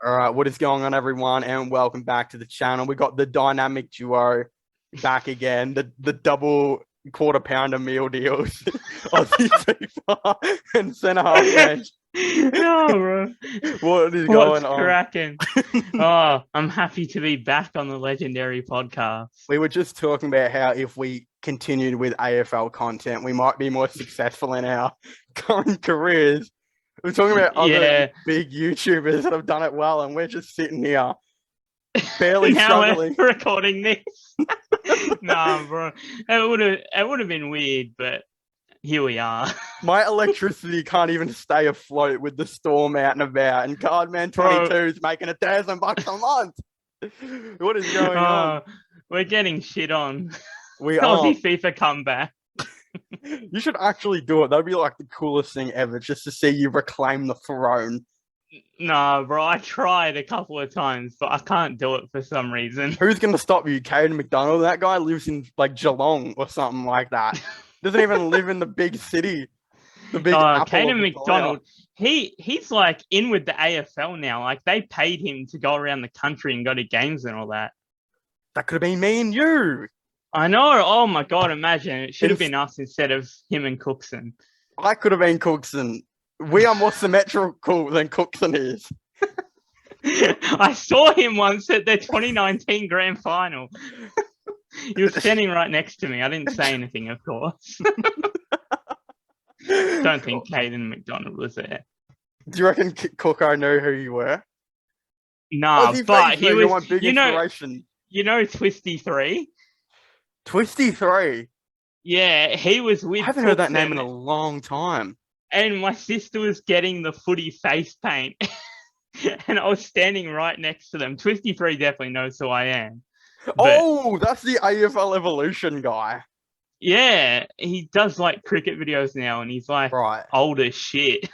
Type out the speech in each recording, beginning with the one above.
All right, what is going on, everyone, and welcome back to the channel. We got the dynamic duo back again, the double quarter pounder meal deals, Aussie FIFA and centre half bench. No, bro. What is What's going on? cracking? Oh, I'm happy to be back on the legendary podcast. We were just talking about how if we continued with AFL content, we might be more successful in our current careers. We're talking about other big YouTubers that have done it well, and we're just sitting here barely struggling. We're recording this. Nah, bro. It would have been weird, but here we are. My electricity can't even stay afloat with the storm out and about, and Cardman 22 is making $1,000 a month. What is going on? We're getting shit on. We are. Aussie FIFA comeback. You should actually do it. That'd be like the coolest thing ever, just to see you reclaim the throne. Nah, bro, I tried a couple of times, but I can't do it for some reason. Who's going to stop you? Caden McDonald? That guy lives in like Geelong or something like that. Doesn't even live in the big city. The big Caden McDonald, he's like in with the AFL now. Like they paid him to go around the country and go to games and all that. That could have been me and you. I know. Oh my God, imagine. It should have been us instead of him and Cookson. I could have been Cookson. We are more symmetrical than Cookson is. I saw him once at the 2019 grand final. He was standing right next to me. I didn't say anything, of course. Don't think Caden McDonald was there. Do you reckon Cooko knew who you were? Nah, but he was, inspiration. You know Twisty 3? Twisty 3? Yeah, he was with I haven't heard that name in a long time. And my sister was getting the footy face paint. And I was standing right next to them. Twisty 3 definitely knows who I am. Oh, that's the AFL Evolution guy. Yeah, he does like cricket videos now, and he's like old as shit.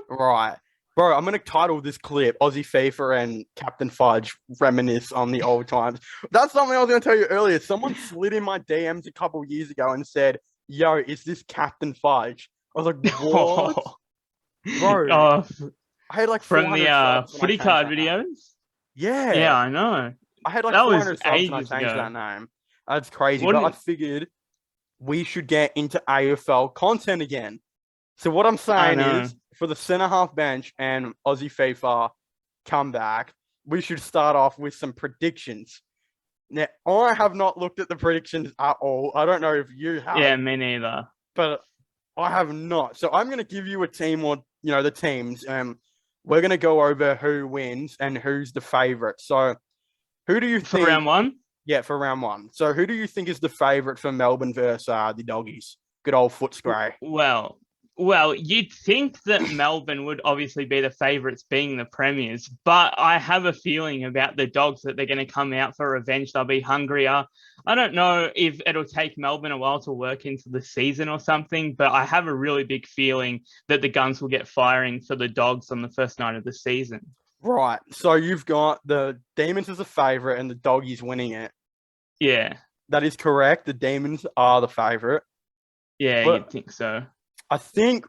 Right. Bro, I'm going to title this clip, Aussie FIFA and Captain Fudge reminisce on the old times. That's something I was going to tell you earlier. Someone slid in my DMs a couple years ago and said, yo, is this Captain Fudge? I was like, what? Bro, I had like from the footy card videos? Yeah. Yeah, I know. I had like 400 subs and I changed that name. That's crazy. But I figured we should get into AFL content again. So what I'm saying is, for the centre-half bench and Aussie FIFA comeback, we should start off with some predictions. Now, I have not looked at the predictions at all. I don't know if you have. Yeah, me neither. But I have not. So I'm going to give you a team or, the teams. We're going to go over who wins and who's the favourite. So who do you think? For round one? Yeah, for round one. So who do you think is the favourite for Melbourne versus the Doggies? Good old Footscray. Well, you'd think that Melbourne would obviously be the favourites being the premiers, but I have a feeling about the Dogs that they're going to come out for revenge. They'll be hungrier. I don't know if it'll take Melbourne a while to work into the season or something, but I have a really big feeling that the guns will get firing for the Dogs on the first night of the season. Right. So you've got the Demons as a favourite and the Doggies winning it. Yeah. That is correct. The Demons are the favourite. Yeah, you'd think so. I think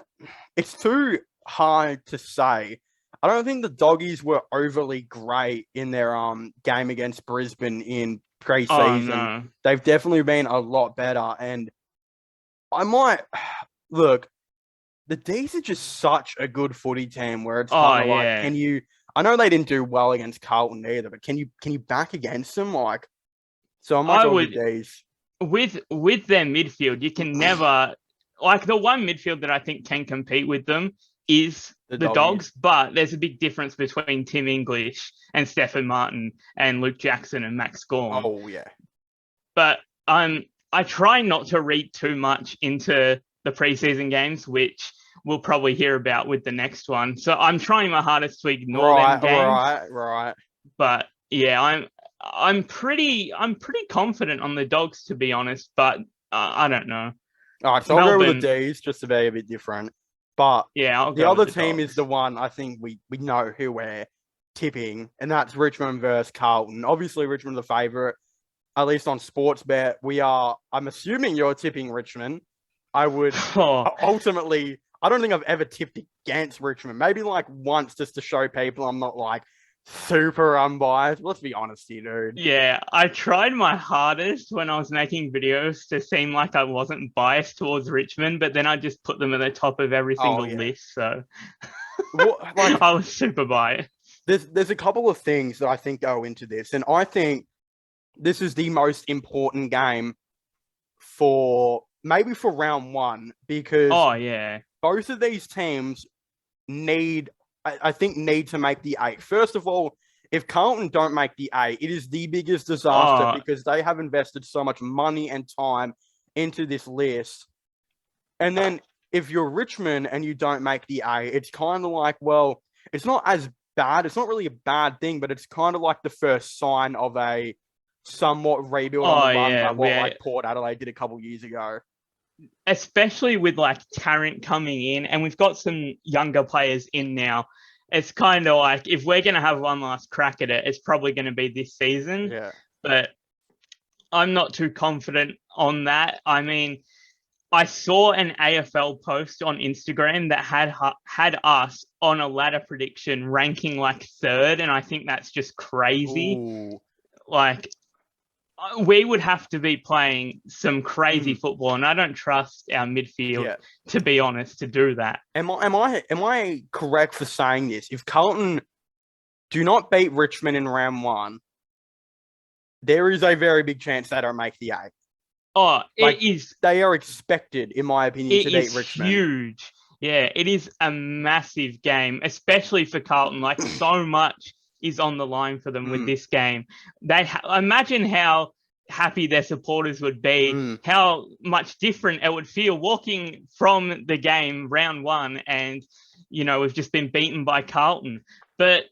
it's too hard to say. I don't think the Doggies were overly great in their game against Brisbane in pre-season. Oh, no. They've definitely been a lot better. And I might look, the D's are just such a good footy team where it's kind of like, can you? I know they didn't do well against Carlton either, but can you back against them? Like, so I might go with the D's. With their midfield, you can never. Like, the one midfield that I think can compete with them is the Dogs, but there's a big difference between Tim English and Stephen Martin and Luke Jackson and Max Gorn. Oh, yeah. But I try not to read too much into the preseason games, which we'll probably hear about with the next one. So I'm trying my hardest to ignore them games. Right. But yeah, I'm pretty confident on the Dogs, to be honest, but I don't know. All right, so I'll go with the D's just to be a bit different. But yeah, the other team is the one I think we know who we're tipping, and that's Richmond versus Carlton. Obviously, Richmond's the favourite, at least on Sportsbet. I'm assuming you're tipping Richmond. I would ultimately, I don't think I've ever tipped against Richmond. Maybe like once just to show people I'm not like super unbiased. Let's be honest here, dude. Yeah, I tried my hardest when I was making videos to seem like I wasn't biased towards Richmond, but then I just put them at the top of every Oh single yeah. list. So Like I was super biased. there's a couple of things that I think go into this, and I think this is the most important game for maybe for round one because Oh yeah. both of these teams I think need to make the eight. First of all, if Carlton don't make the eight, it is the biggest disaster Oh, because they have invested so much money and time into this list. And then if you're Richmond and you don't make the eight, it's kind of like, well, it's not as bad. It's not really a bad thing, but it's kind of like the first sign of a somewhat rebuild on oh the run, yeah. like what like Port Adelaide did a couple years ago. Especially with like Tarrant coming in, and we've got some younger players in now. It's kind of like if we're going to have one last crack at it, it's probably going to be this season. Yeah. But I'm not too confident on that. I mean, I saw an AFL post on Instagram that had us on a ladder prediction ranking like third, and I think that's just crazy. Ooh. Like we would have to be playing some crazy football, and I don't trust our midfield, to be honest, to do that. Am I correct for saying this? If Carlton do not beat Richmond in round one, there is a very big chance they don't make the eight. Oh, it is. They are expected, in my opinion, to beat Richmond. Huge. Yeah, it is a massive game, especially for Carlton. Like so much is on the line for them with this game. Imagine how happy their supporters would be, how much different it would feel walking from the game round one and, we've just been beaten by Carlton. But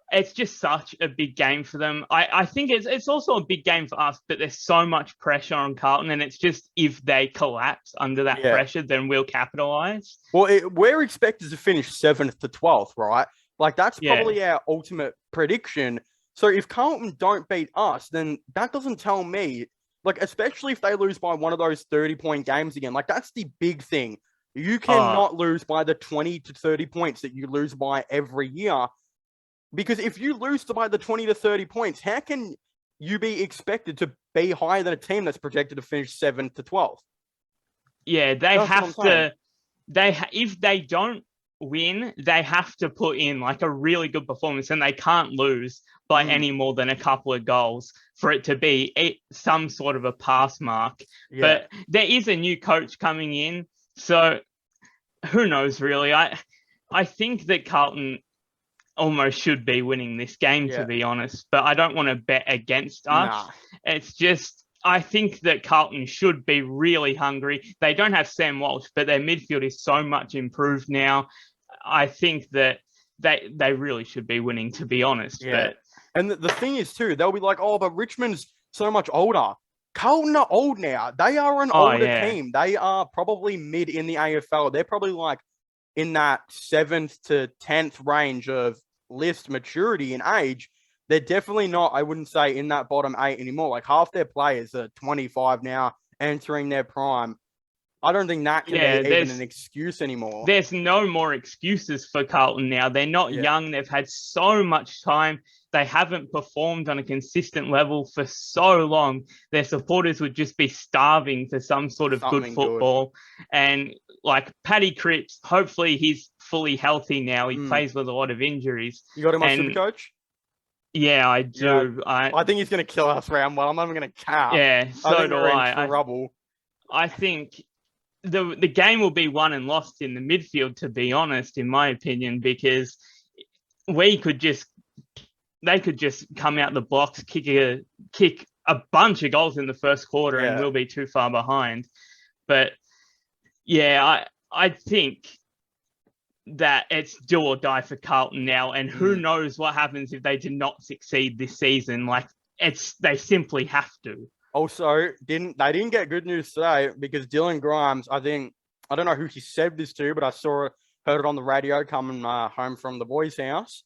it's just such a big game for them. I think it's also a big game for us, but there's so much pressure on Carlton, and it's just if they collapse under that pressure, then we'll capitalize. Well, we're expected to finish 7th to 12th, right? Like, that's probably our ultimate prediction. So if Carlton don't beat us, then that doesn't tell me, like, especially if they lose by one of those 30-point games again, like, that's the big thing. You cannot lose by the 20 to 30 points that you lose by every year. Because if you lose by the 20 to 30 points, how can you be expected to be higher than a team that's projected to finish 7th to 12th? Yeah, if they don't win, they have to put in like a really good performance, and they can't lose by any more than a couple of goals for it to be some sort of a pass mark. Yeah. But there is a new coach coming in, so who knows really. I think that Carlton almost should be winning this game, to be honest, but I don't want to bet against us. Nah. It's just, I think that Carlton should be really hungry. They don't have Sam Walsh, but their midfield is so much improved now. I think that they really should be winning, to be honest. Yeah. But and the thing is too, they'll be like, oh, but Richmond's so much older. Carlton are old now. They are an older team. They are probably mid in the AFL. They're probably like in that 7th to 10th range of list maturity and age. They're definitely not, I wouldn't say, in that bottom 8 anymore. Like half their players are 25 now, entering their prime. I don't think that can be even an excuse anymore. There's no more excuses for Carlton now. They're not young. They've had so much time. They haven't performed on a consistent level for so long. Their supporters would just be starving for some sort of good football. And like Paddy Cripps, hopefully he's fully healthy now. He plays with a lot of injuries. You got him on Supercoach? Yeah, I do. Yeah, I think he's going to kill us round one. I'm not even going to cap. Yeah, so do I. Trouble. I think the game will be won and lost in the midfield, to be honest, in my opinion, because they could just come out the blocks, kick a bunch of goals in the first quarter, and we'll be too far behind. But yeah, I think that it's do or die for Carlton now, and who knows what happens if they do not succeed this season. Like they simply have to. Also, they didn't get good news today because Dylan Grimes, I don't know who he said this to, but I heard it on the radio coming home from the boys' house.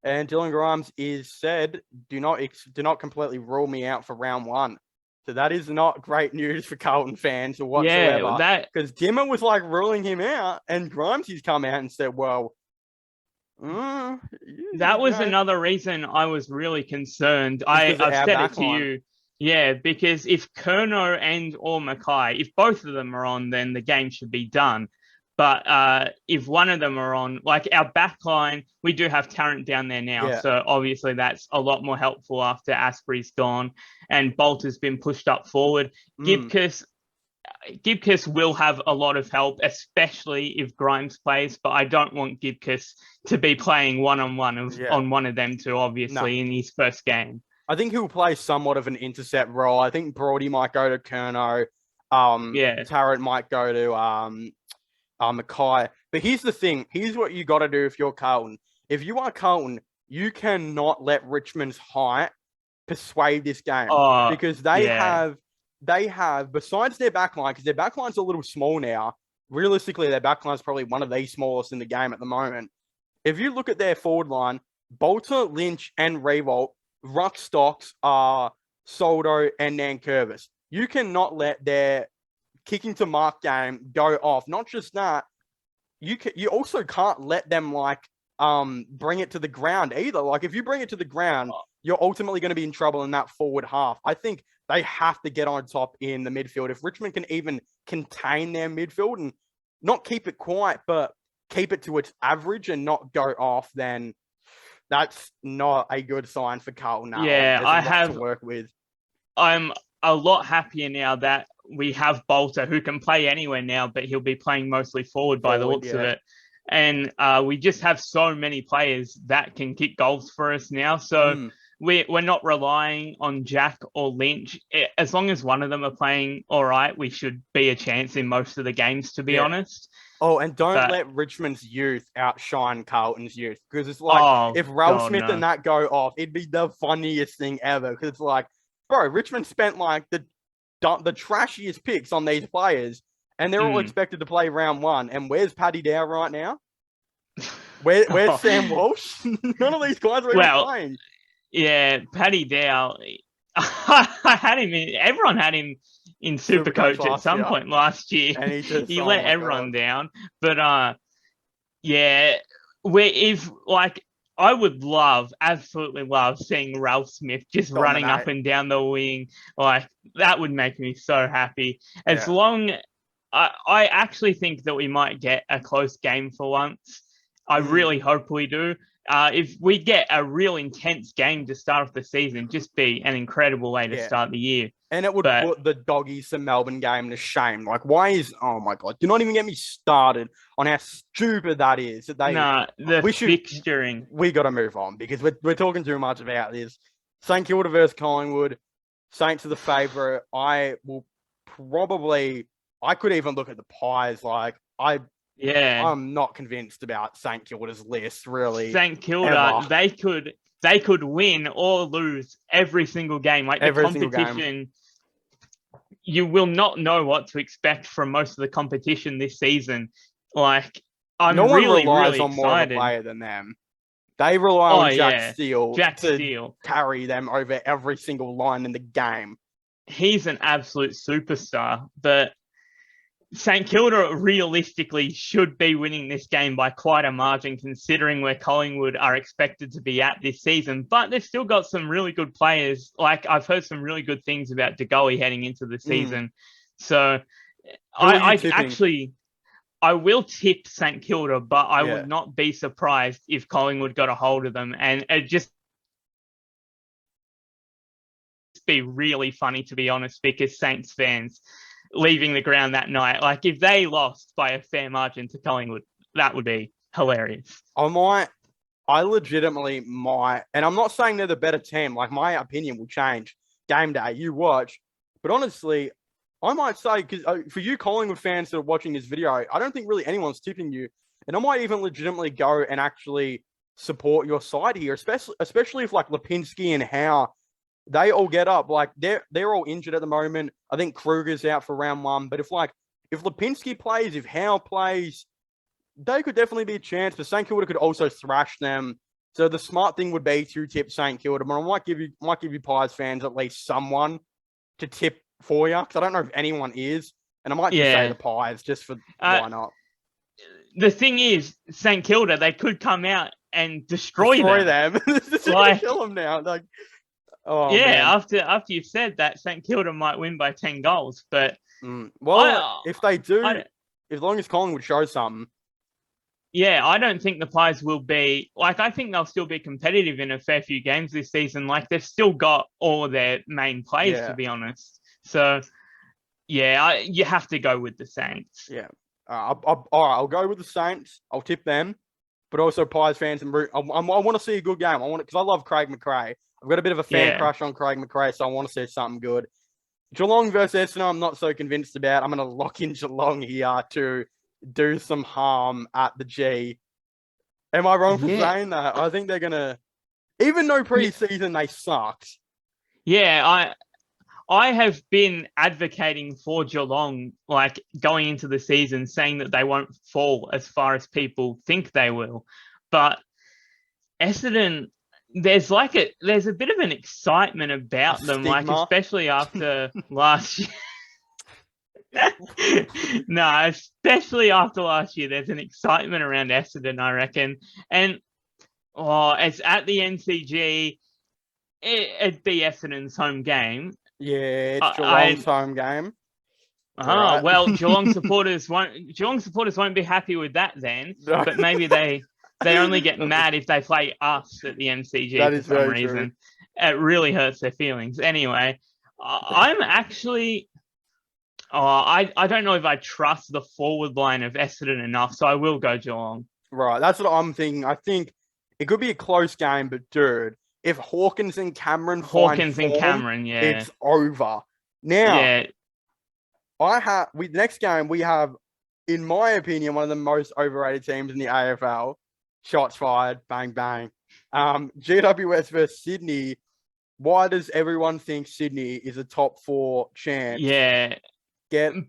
And Dylan Grimes said, do not completely rule me out for round one. So that is not great news for Carlton fans or whatsoever. Yeah, because Dimmer was like ruling him out, and Grimes has come out and said, well, That was another reason I was really concerned. I've said it to you. Yeah, because if Kerno and or Mackay, if both of them are on, then the game should be done. But if one of them are on, like our back line, we do have Tarrant down there now. Yeah. So obviously that's a lot more helpful after Asprey's gone and Bolt has been pushed up forward. Gibcus will have a lot of help, especially if Grimes plays, but I don't want Gibcus to be playing one-on-one on one of them two, obviously, in his first game. I think he'll play somewhat of an intercept role. I think Brody might go to Kerno. Tarrant might go to Mackay. But here's the thing. Here's what you got to do if you're Carlton. If you are Carlton, you cannot let Richmond's height persuade this game. Because they have, besides their backline, because their backline's a little small now, realistically, their backline's probably one of the smallest in the game at the moment. If you look at their forward line, Bolter, Lynch, and Revolt, ruck stocks are Soldo and Nankervis. You cannot let their kicking to mark game go off. Not just that, you also can't let them bring it to the ground either. Like if you bring it to the ground, you're ultimately going to be in trouble in that forward half. I think they have to get on top in the midfield. If Richmond can even contain their midfield and not keep it quiet, but keep it to its average and not go off, then that's not a good sign for Carlton. I have to work with. I'm a lot happier now that we have Bolter, who can play anywhere now, but he'll be playing mostly forward by the looks of it. And we just have so many players that can kick goals for us now. So we're not relying on Jack or Lynch. As long as one of them are playing all right, we should be a chance in most of the games, to be honest. Oh, and don't let Richmond's youth outshine Carlton's youth. Because it's like, if Ralph Smith and that go off, it'd be the funniest thing ever. Because it's like, bro, Richmond spent like the trashiest picks on these players, and they're all expected to play round one. And where's Paddy Dow right now? Where's Sam Walsh? None of these guys are even playing. Yeah, Paddy Dow. I had him in. Everyone had him in Supercoach at some point last year. And he let everyone down. But I would absolutely love seeing Ralph Smith just running up and down the wing. Like that would make me so happy. As long, I actually think that we might get a close game for once. I really hope we do. If we get a real intense game to start off the season, just be an incredible way to start the year. And it would put the Doggies to Melbourne game to shame. Like, oh my God, do not even get me started on how stupid that is. Fixturing. We got to move on because we're talking too much about this. St Kilda versus Collingwood. Saints are the favourite. I could even look at the pies. I'm not convinced about St Kilda's list, really. St Kilda, they could win or lose every single game. Like the competition, you will not know what to expect from most of the competition this season. Like, I'm really relies on excited. More of a player than them. They rely on Jack Steele to carry them over every single line in the game. He's an absolute superstar, but St Kilda realistically should be winning this game by quite a margin, considering where Collingwood are expected to be at this season. But they've still got some really good players. Like, I've heard some really good things about De Goey heading into the season. So I will tip St Kilda, but I would not be surprised if Collingwood got a hold of them. And it just be really funny, to be honest, because Saints fans leaving the ground that night, like if they lost by a fair margin to Collingwood, that would be hilarious. I legitimately might, and I'm not saying they're the better team. Like, my opinion will change game day. You watch, but honestly, I might say, because for you Collingwood fans that are watching this video, I don't think really anyone's tipping you, and I might even legitimately go and actually support your side here, especially if like Lipinski and Howe, they all get up. Like they're all injured at the moment. I think Kruger's out for round one. But if Lipinski plays, if Howe plays, they could definitely be a chance. But St Kilda could also thrash them. So the smart thing would be to tip St Kilda. But I might give you Pies fans at least someone to tip for you, because I don't know if anyone is. And I might just say the Pies just for why not. The thing is, St Kilda, they could come out and destroy them. Like, kill them now. Like, oh yeah, man. after you've said that, St Kilda might win by 10 goals, but if they do, as long as Collingwood shows something. Yeah, I don't think the Pies will be like. I think they'll still be competitive in a fair few games this season. Like they've still got all of their main players, to be honest. So, yeah, you have to go with the Saints. Yeah. All right, I'll go with the Saints. I'll tip them, but also Pies fans and I want to see a good game. Because I love Craig McRae. I've got a bit of a fan crush on Craig McRae, so I want to see something good. Geelong versus Essendon, I'm not so convinced about. I'm going to lock in Geelong here to do some harm at the G. Am I wrong for saying that? I think they're going to, even though preseason they sucked. Yeah, I have been advocating for Geelong, like going into the season, saying that they won't fall as far as people think they will. But Essendon, there's a bit of an excitement about them, like especially after last year. No, especially after last year, there's an excitement around Essendon, I reckon. And it's at the NCG. It'd be Essendon's home game. Yeah, it's Geelong's home game. Right. Well, Geelong supporters won't be happy with that then. No. But maybe they only get mad if they play us at the MCG for some reason. True. It really hurts their feelings. Anyway, I'm actually. I don't know if I trust the forward line of Essendon enough, so I will go Geelong. Right, that's what I'm thinking. I think it could be a close game, but dude, if Hawkins and Cameron it's over. Now, next game we have, in my opinion, one of the most overrated teams in the AFL. Shots fired, bang bang. GWS versus Sydney. Why does everyone think Sydney is a top 4 chance? Yeah.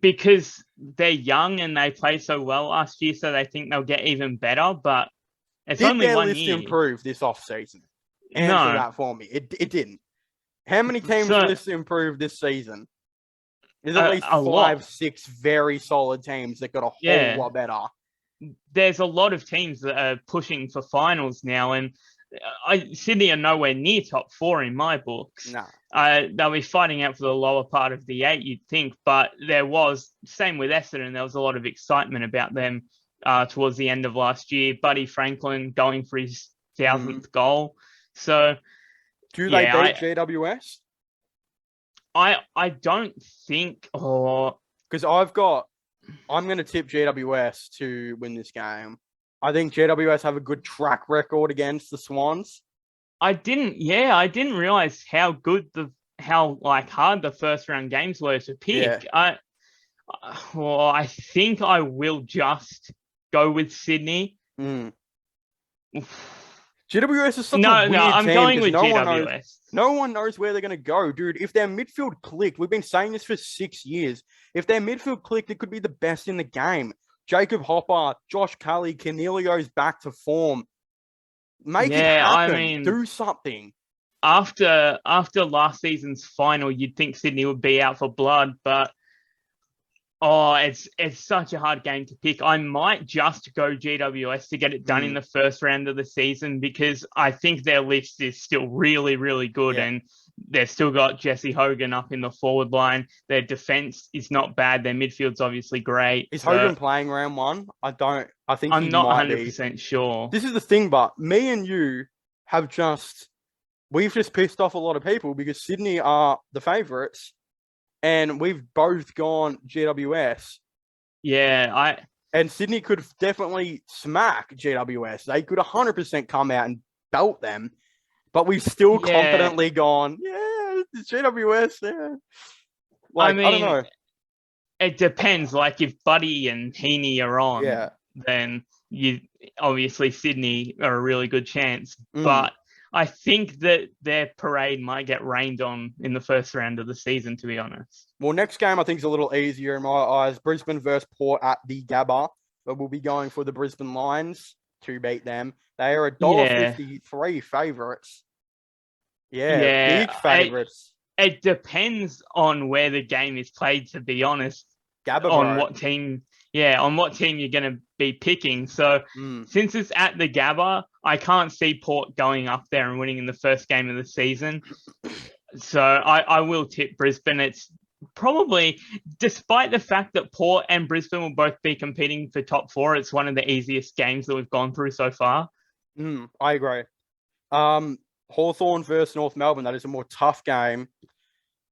Because they're young and they played so well last year, so they think they'll get even better. But it's only 1 year. Did their list improve this off-season? Answer that for me. It didn't. How many teams' lists improved this season? There's at least 5-6 very solid teams that got a whole lot better. There's a lot of teams that are pushing for finals now, and Sydney are nowhere near top 4 in my books. No. They'll be fighting out for the lower part of the 8, you'd think, but same with Essendon, there was a lot of excitement about them towards the end of last year. Buddy Franklin going for his 1000th goal. So, do they beat GWS? I don't think, because I'm going to tip GWS to win this game. I think GWS have a good track record against the Swans. I didn't realize how hard the first round games were to pick. Yeah. I think I will just go with Sydney. GWS is such a weird team. I'm going with GWS. No one knows where they're going to go, dude. If their midfield clicked, we've been saying this for 6 years. If their midfield clicked, it could be the best in the game. Jacob Hopper, Josh Kelly, Cornelio's back to form. Make it happen. Do something. After last season's final, you'd think Sydney would be out for blood, but it's such a hard game to pick. I might just go GWS to get it done in the first round of the season, because I think their list is still really, really good, and they've still got Jesse Hogan up in the forward line. Their defense is not bad. Their midfield's obviously great. Is Hogan playing round 1? I think I'm not 100% sure. This is the thing, but me and you we've just pissed off a lot of people because Sydney are the favourites, and we've both gone GWS. Yeah, and Sydney could definitely smack GWS. They could 100% come out and belt them. But we've still confidently gone, it's GWS, I don't know. It depends. Like, if Buddy and Heaney are on, then obviously Sydney are a really good chance. But I think that their parade might get rained on in the first round of the season, to be honest. Well, next game I think is a little easier in my eyes. Brisbane versus Port at the Gabba. But we'll be going for the Brisbane Lions to beat them. They are $1.53 favourites. Big favourites. It depends on where the game is played, to be honest. Gabba, on what team. on what team you're going to be picking. So since it's at the Gabba, I can't see Port going up there and winning in the first game of the season. So I will tip Brisbane. It's probably, despite the fact that Port and Brisbane will both be competing for top 4, it's one of the easiest games that we've gone through so far. I agree. Hawthorn versus North Melbourne, that is a more tough game.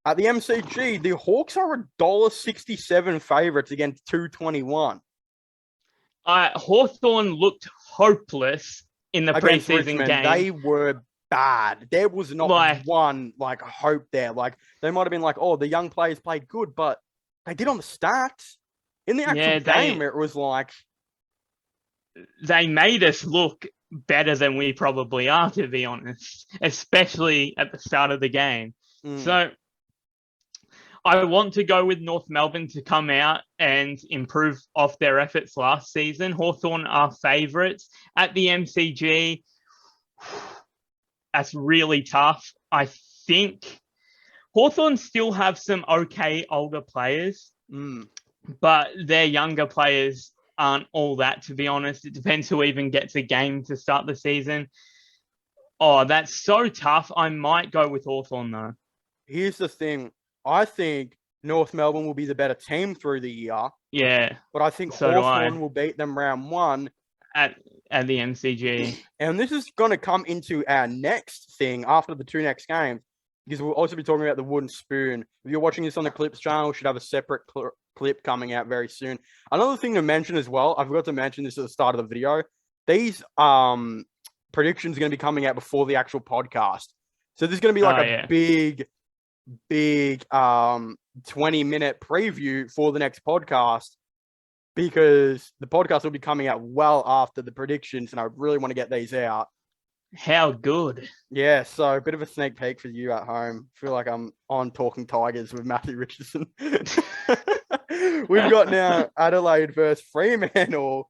At the MCG, the Hawks are $1.67 favourites against $2.21. Hawthorn looked hopeless in the against preseason Richmond. game. They were bad. There was not one hope there. They might have been the young players played good, but they did on the stats. In the actual game, it was they made us look better than we probably are, to be honest, especially at the start of the game. So I want to go with North Melbourne to come out and improve off their efforts last season. Hawthorn are favourites at the MCG. That's really tough. I think Hawthorn still have some okay older players, but their younger players aren't all that, to be honest. It depends who even gets a game to start the season. Oh, that's so tough. I might go with Hawthorn, though. Here's the thing. I think North Melbourne will be the better team through the year. Yeah. But I think Hawthorn will beat them round 1. At the MCG. And this is going to come into our next thing after the 2 next games, because we'll also be talking about the wooden spoon. If you're watching this on the Clips channel, we should have a separate clip coming out very soon. Another thing to mention as well, I forgot to mention this at the start of the video, these predictions are going to be coming out before the actual podcast. So this is going to be a big 20-minute preview for the next podcast, because the podcast will be coming out well after the predictions, and I really want to get these out. How good. Yeah, so a bit of a sneak peek for you at home. I feel like I'm on Talking Tigers with Matthew Richardson. We've got now Adelaide versus Fremantle.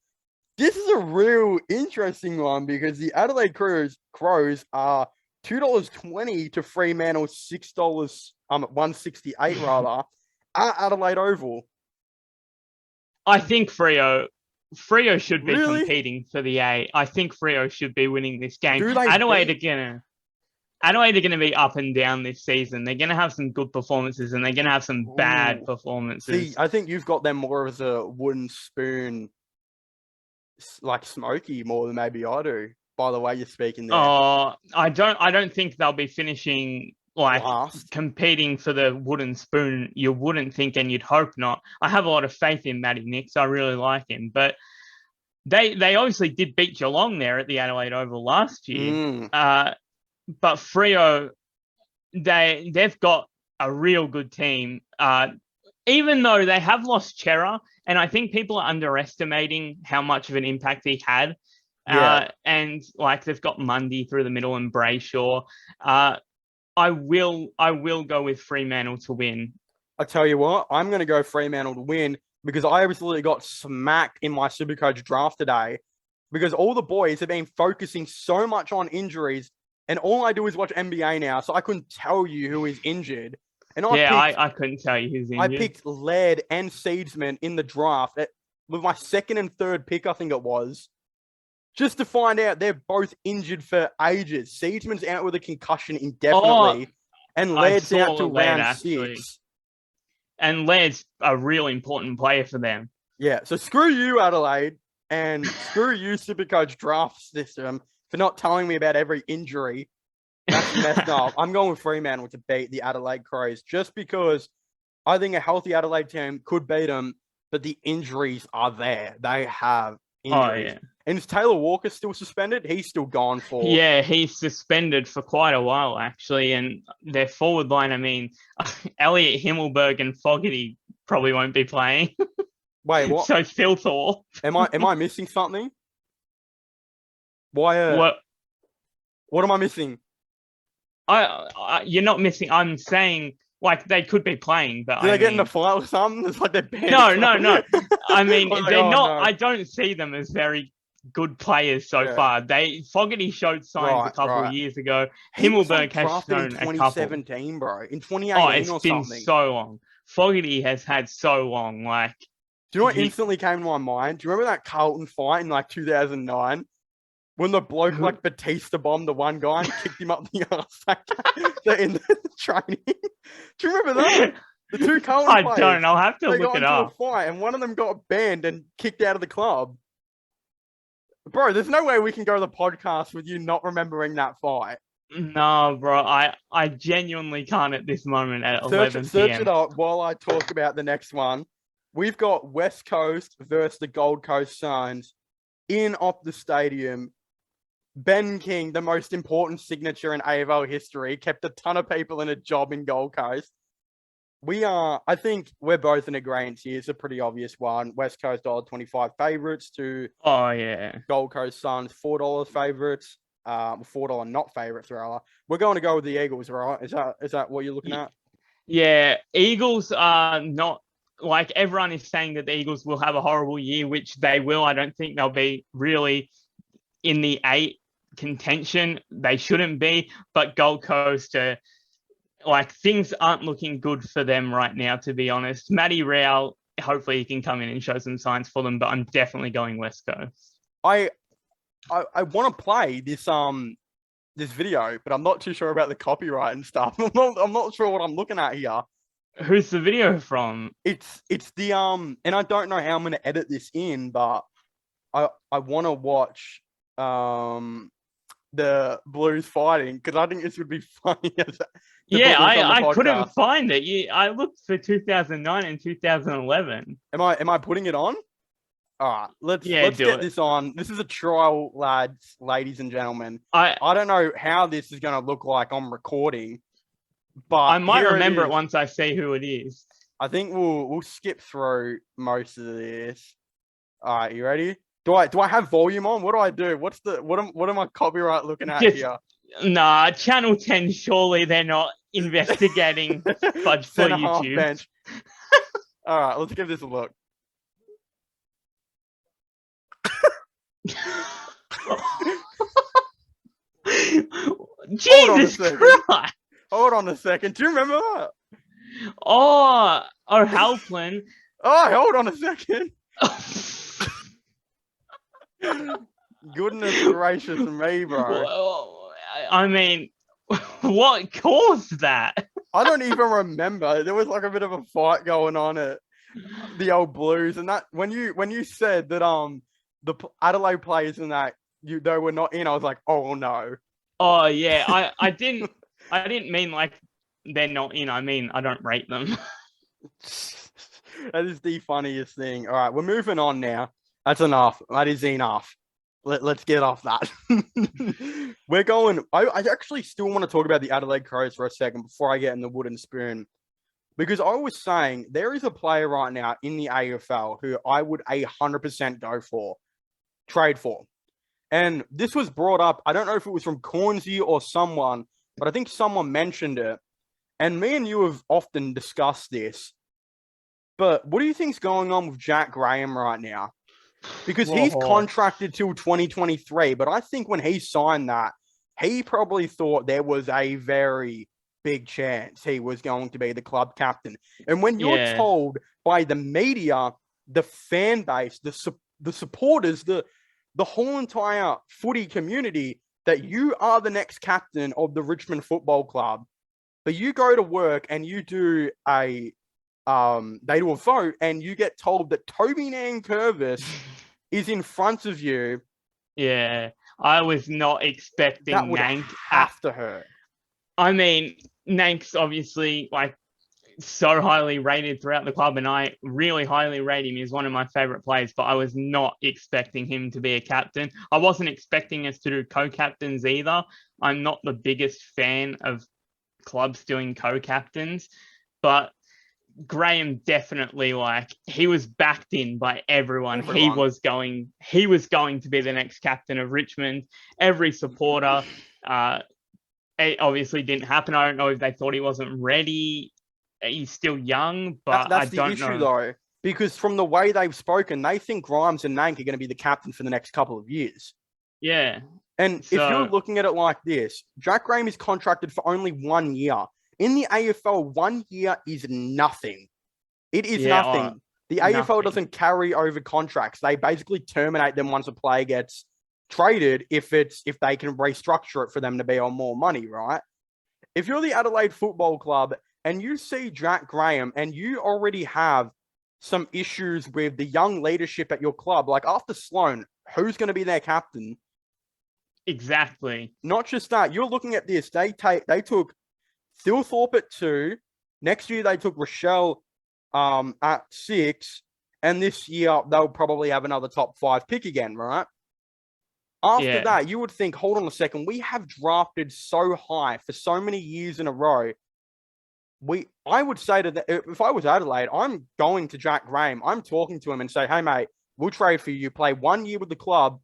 This is a real interesting one, because the Adelaide Crows are $2.20 to Fremantle $6, $1.68 rather, at Adelaide Oval. I think Freo should be competing for the A. I think Freo should be winning this game. Adelaide are going to be up and down this season. They're going to have some good performances, and they're going to have some bad performances. See, I think you've got them more as a wooden spoon, smoky, more than maybe I do, by the way you're speaking there. Oh, I don't think they'll be finishing competing for the wooden spoon. You wouldn't think, and you'd hope not. I have a lot of faith in Matty Nix. I really like him, but they obviously did beat Geelong there at the Adelaide Oval last year. But Freo, they've got a real good team. Even though they have lost Chera, and I think people are underestimating how much of an impact he had. And they've got Mundy through the middle and Brayshaw. I will go with Fremantle to win. I tell you what, I'm going to go Fremantle to win, because I absolutely got smacked in my Supercoach draft today, because all the boys have been focusing so much on injuries, and all I do is watch NBA now, so I couldn't tell you who is injured. And I couldn't tell you who's injured. I picked Laird and Seedsman in the draft with my 2nd and 3rd pick, I think it was, just to find out they're both injured for ages. Seedsman's out with a concussion indefinitely, and Laird's out to round 6. And Laird's a really important player for them. Yeah, so screw you, Adelaide, and screw you, Supercoach draft system, for not telling me about every injury. That's messed up. I'm going with Fremantle to beat the Adelaide Crows, just because I think a healthy Adelaide team could beat them, but the injuries are there. They have injuries. And is Taylor Walker still suspended? He's still gone for... Yeah, he's suspended for quite a while, actually. And their forward line, Elliot Himmelberg and Fogarty probably won't be playing. Wait, what? So Phil Thorpe. Am I missing something? Why? What am I missing? You're not missing. I'm saying... they could be playing, but they get in a fight or something? It's like they're banned. No. They're not. No. I don't see them as very good players so far. Fogarty showed signs a couple of years ago. Himmelberg has shown in 2017, bro. In 2018 or something. It's been so long. Fogarty has had so long. Do you know what instantly came to my mind? Do you remember that Carlton fight in like 2009? When the bloke like Batista bombed the one guy and kicked him up the arse in the training. Do you remember that? The two Carlton players. I don't. I'll have to look it up. They got into a fight and one of them got banned and kicked out of the club. Bro, there's no way we can go to the podcast with you not remembering that fight. No, bro. I genuinely can't at this moment at 11 p.m. Search it up while I talk about the next one. We've got West Coast versus the Gold Coast Suns in Optus Stadium. Ben King, the most important signature in AFL history, kept a ton of people in a job in Gold Coast. I think we're both in agreement here. It's a pretty obvious one. West Coast $1.25 favorites to Gold Coast Suns $4 favorites. $4 not favorites, rather. We're going to go with the Eagles, right? Is that what you're looking at? Yeah, Eagles are not like everyone is saying that the Eagles will have a horrible year, which they will. I don't think they'll be really in the 8 contention. They shouldn't be, but Gold Coast things aren't looking good for them right now, to be honest. Matty Rowell, hopefully he can come in and show some signs for them, but I'm definitely going West Coast. I want to play this video, but I'm not too sure about the copyright and stuff. I'm not sure what I'm looking at here. Who's the video from? It's the and I don't know how I'm going to edit this in, but I want to watch the Blues fighting because I think this would be funny. I couldn't find it. I looked for 2009 and 2011. Am I putting it on? All right, let's get this on. This is a trial, lads, ladies and gentlemen. I don't know how this is going to look like on recording, but I might remember it once I see who it is. I think we'll skip through most of this. All right, you ready? Do I have volume on? What do I do? What am I copyright looking at here? Nah, Channel 10. Surely they're not investigating fudge for YouTube. Bench. All right, let's give this a look. Jesus Christ! Hold on a second. Do you remember that? Oh, Halpin. Oh, hold on a second. Goodness gracious me, bro. I mean, what caused that? I don't even remember. There was like a bit of a fight going on at the old Blues, and that when you said that the Adelaide players and that they were not in, I was like, oh no. Oh yeah, I didn't mean like they're not in. I mean I don't rate them. That is the funniest thing. All right, we're moving on now. That's enough. That is enough. Let's get off that. We're going. I actually still want to talk about the Adelaide Crows for a second before I get in the wooden spoon. Because I was saying there is a player right now in the AFL who I would 100% go for, trade for. And this was brought up, I don't know if it was from Cornsey or someone, but I think someone mentioned it. And me and you have often discussed this. But what do you think's going on with Jack Graham right now? Because he's contracted till 2023, but I think when he signed that, he probably thought there was a very big chance he was going to be the club captain. And when you're told by the media, the fan base, the supporters, the whole entire footy community that you are the next captain of the Richmond Football Club, but you go to work and you do they do a vote and you get told that Toby Nankervis is in front of you. Yeah, I was not expecting that would Nank have to hurt. I mean, Nank's obviously like so highly rated throughout the club, and I really highly rate him. He's one of my favorite players, but I was not expecting him to be a captain. I wasn't expecting us to do co-captains either. I'm not the biggest fan of clubs doing co-captains, but Graham definitely, like, he was backed in by everyone. He was going to be the next captain of Richmond. Every supporter. It obviously didn't happen. I don't know if they thought he wasn't ready. He's still young, but that's the issue though, because from the way they've spoken, they think Grimes and Nank are going to be the captain for the next couple of years. Yeah. And if you're looking at it like this, Jack Graham is contracted for only 1 year. In the AFL, 1 year is nothing. It is nothing. The AFL doesn't carry over contracts. They basically terminate them once a player gets traded if they can restructure it for them to be on more money, right? If you're the Adelaide Football Club and you see Jack Graham and you already have some issues with the young leadership at your club, like after Sloan, who's going to be their captain? Exactly. Not just that. You're looking at this. They took Thilthorpe at 2. Next year they took Rochelle at 6, and this year they'll probably have another top 5 pick again, right? After that, you would think, hold on a second, we have drafted so high for so many years in a row. I would say to if I was Adelaide, I'm going to Jack Graham. I'm talking to him and say, hey, mate, we'll trade for you. You play 1 year with the club,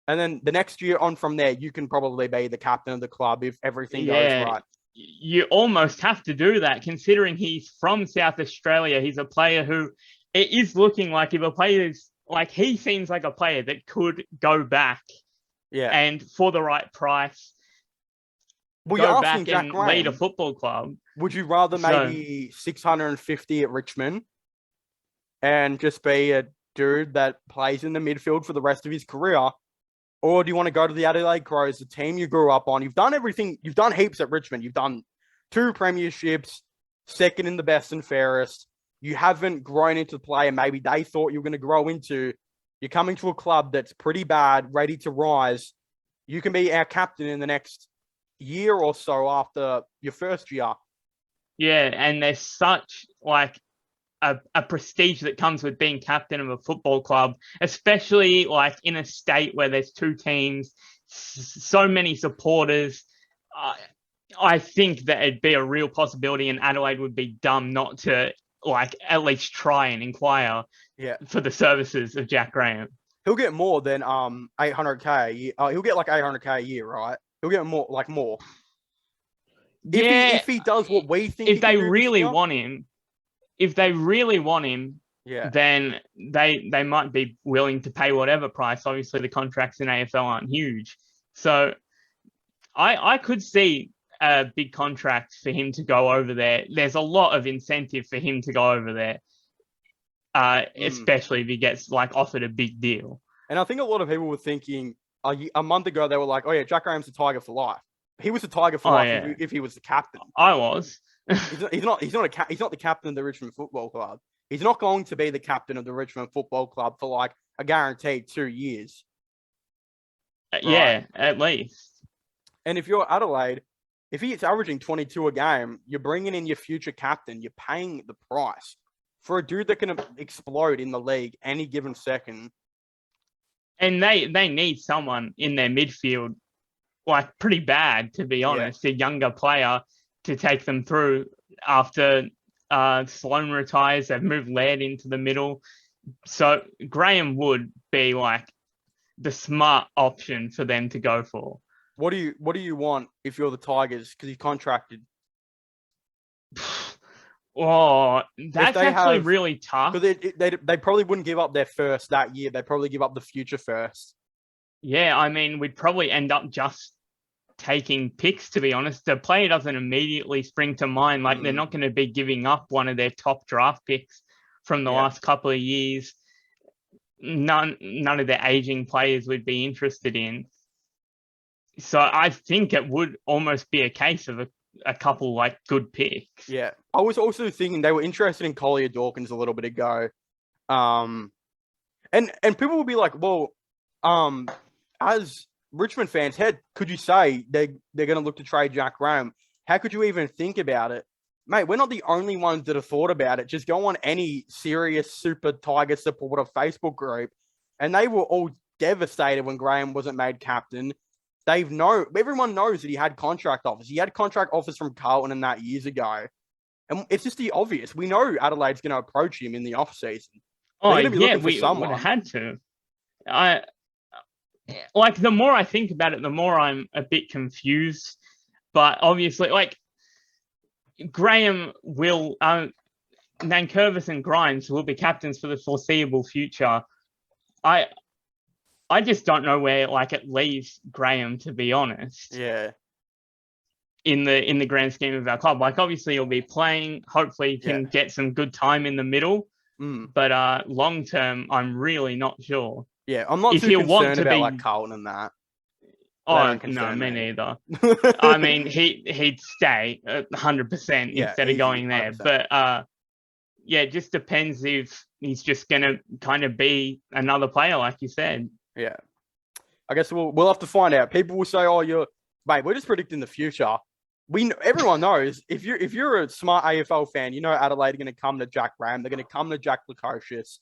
and then the next year on from there, you can probably be the captain of the club if everything goes right. You almost have to do that, considering he's from South Australia. He's a player who it is looking like if a player is like, he seems like a player that could go back. Yeah. And for the right price, go back and lead a football club. Would you rather maybe 650 at Richmond and just be a dude that plays in the midfield for the rest of his career? Or do you want to go to the Adelaide Crows, the team you grew up on? You've done everything. You've done heaps at Richmond. You've done 2 premierships, second in the best and fairest. You haven't grown into the player maybe they thought you were going to grow into. You're coming to a club that's pretty bad, ready to rise. You can be our captain in the next year or so after your first year. Yeah, and there's such like a prestige that comes with being captain of a football club, especially like in a state where there's 2 teams, so many supporters. I think that it'd be a real possibility, and Adelaide would be dumb not to like at least try and inquire for the services of Jack Graham. He'll get more than 800K a year. He'll get like 800K a year, right? He'll get more. If he does what we think, if they really want him, then they might be willing to pay whatever price. Obviously, the contracts in AFL aren't huge, so I could see a big contract for him to go over there. There's a lot of incentive for him to go over there, especially if he gets like offered a big deal. And I think a lot of people were thinking a month ago, they were like, oh yeah, Jack Graham's a Tiger for life. He was a Tiger for life if he was the captain. I was. He's not the captain of the Richmond Football Club. He's not going to be the captain of the Richmond Football Club for like a guaranteed 2 years. Yeah, at least. And if you're Adelaide, if he's averaging 22 a game, you're bringing in your future captain. You're paying the price for a dude that can explode in the league any given second. And they need someone in their midfield, like pretty bad, to be honest, a younger player to take them through after Sloan retires. They've moved Laird into the middle. So Graham would be like the smart option for them to go for. What do you want if you're the Tigers? Because he's contracted. Oh, that's actually really tough. Because they probably wouldn't give up their first that year. They'd probably give up the future first. Yeah, I mean, we'd probably end up just taking picks, to be honest. The player doesn't immediately spring to mind. Like, they're not going to be giving up one of their top draft picks from the last couple of years. None of the aging players would be interested in. So I think it would almost be a case of a couple like good picks. Yeah. I was also thinking they were interested in Collier Dawkins a little bit ago. And people would be like, well, as Richmond fans, could you say they're going to look to trade Jack Graham? How could you even think about it? Mate, we're not the only ones that have thought about it. Just go on any serious Super Tiger supporter Facebook group, and they were all devastated when Graham wasn't made captain. Everyone knows that he had contract offers. He had contract offers from Carlton and that years ago. And it's just the obvious. We know Adelaide's going to approach him in the off-season. Oh, yeah, we would have had to. The more I think about it, the more I'm a bit confused. But obviously, Graham will... Nankervis and Grimes will be captains for the foreseeable future. I just don't know where it leaves Graham, to be honest. Yeah. In the grand scheme of our club. Obviously he'll be playing. Hopefully he can get some good time in the middle. But long term, I'm really not sure. Yeah, I'm not too concerned about like Carlton and that. Oh no, me neither. I mean, he'd stay 100% instead of going there. 100%. But yeah, it just depends if he's just gonna kind of be another player, like you said. Yeah, I guess we'll have to find out. People will say, "Oh, mate, we're just predicting the future." Everyone knows if you're a smart AFL fan, you know Adelaide are going to come to Jack Graham. They're going to come to Jack Lukosius.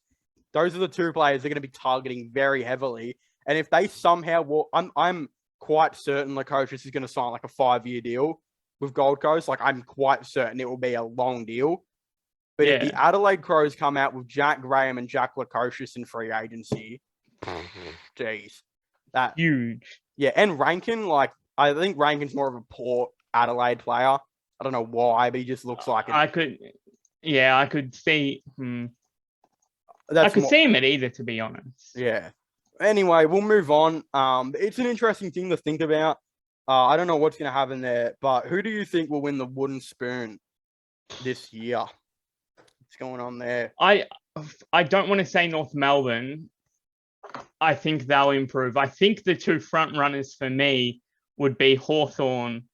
Those are the two players they're going to be targeting very heavily. And if they somehow I'm quite certain Lukosius is going to sign like a 5-year deal with Gold Coast. Like I'm quite certain it will be a long deal. But if the Adelaide Crows come out with Jack Graham and Jack Lukosius in free agency, jeez, that huge. Yeah, and Rankin, like I think Rankin's more of a poor Adelaide player. I don't know why, but he just looks like it. I could see. I could see him at either, to be honest. Yeah. Anyway, we'll move on. It's an interesting thing to think about. I don't know what's going to happen there, but who do you think will win the wooden spoon this year? What's going on there? I don't want to say North Melbourne. I think they'll improve. I think the two front runners for me would be Hawthorn.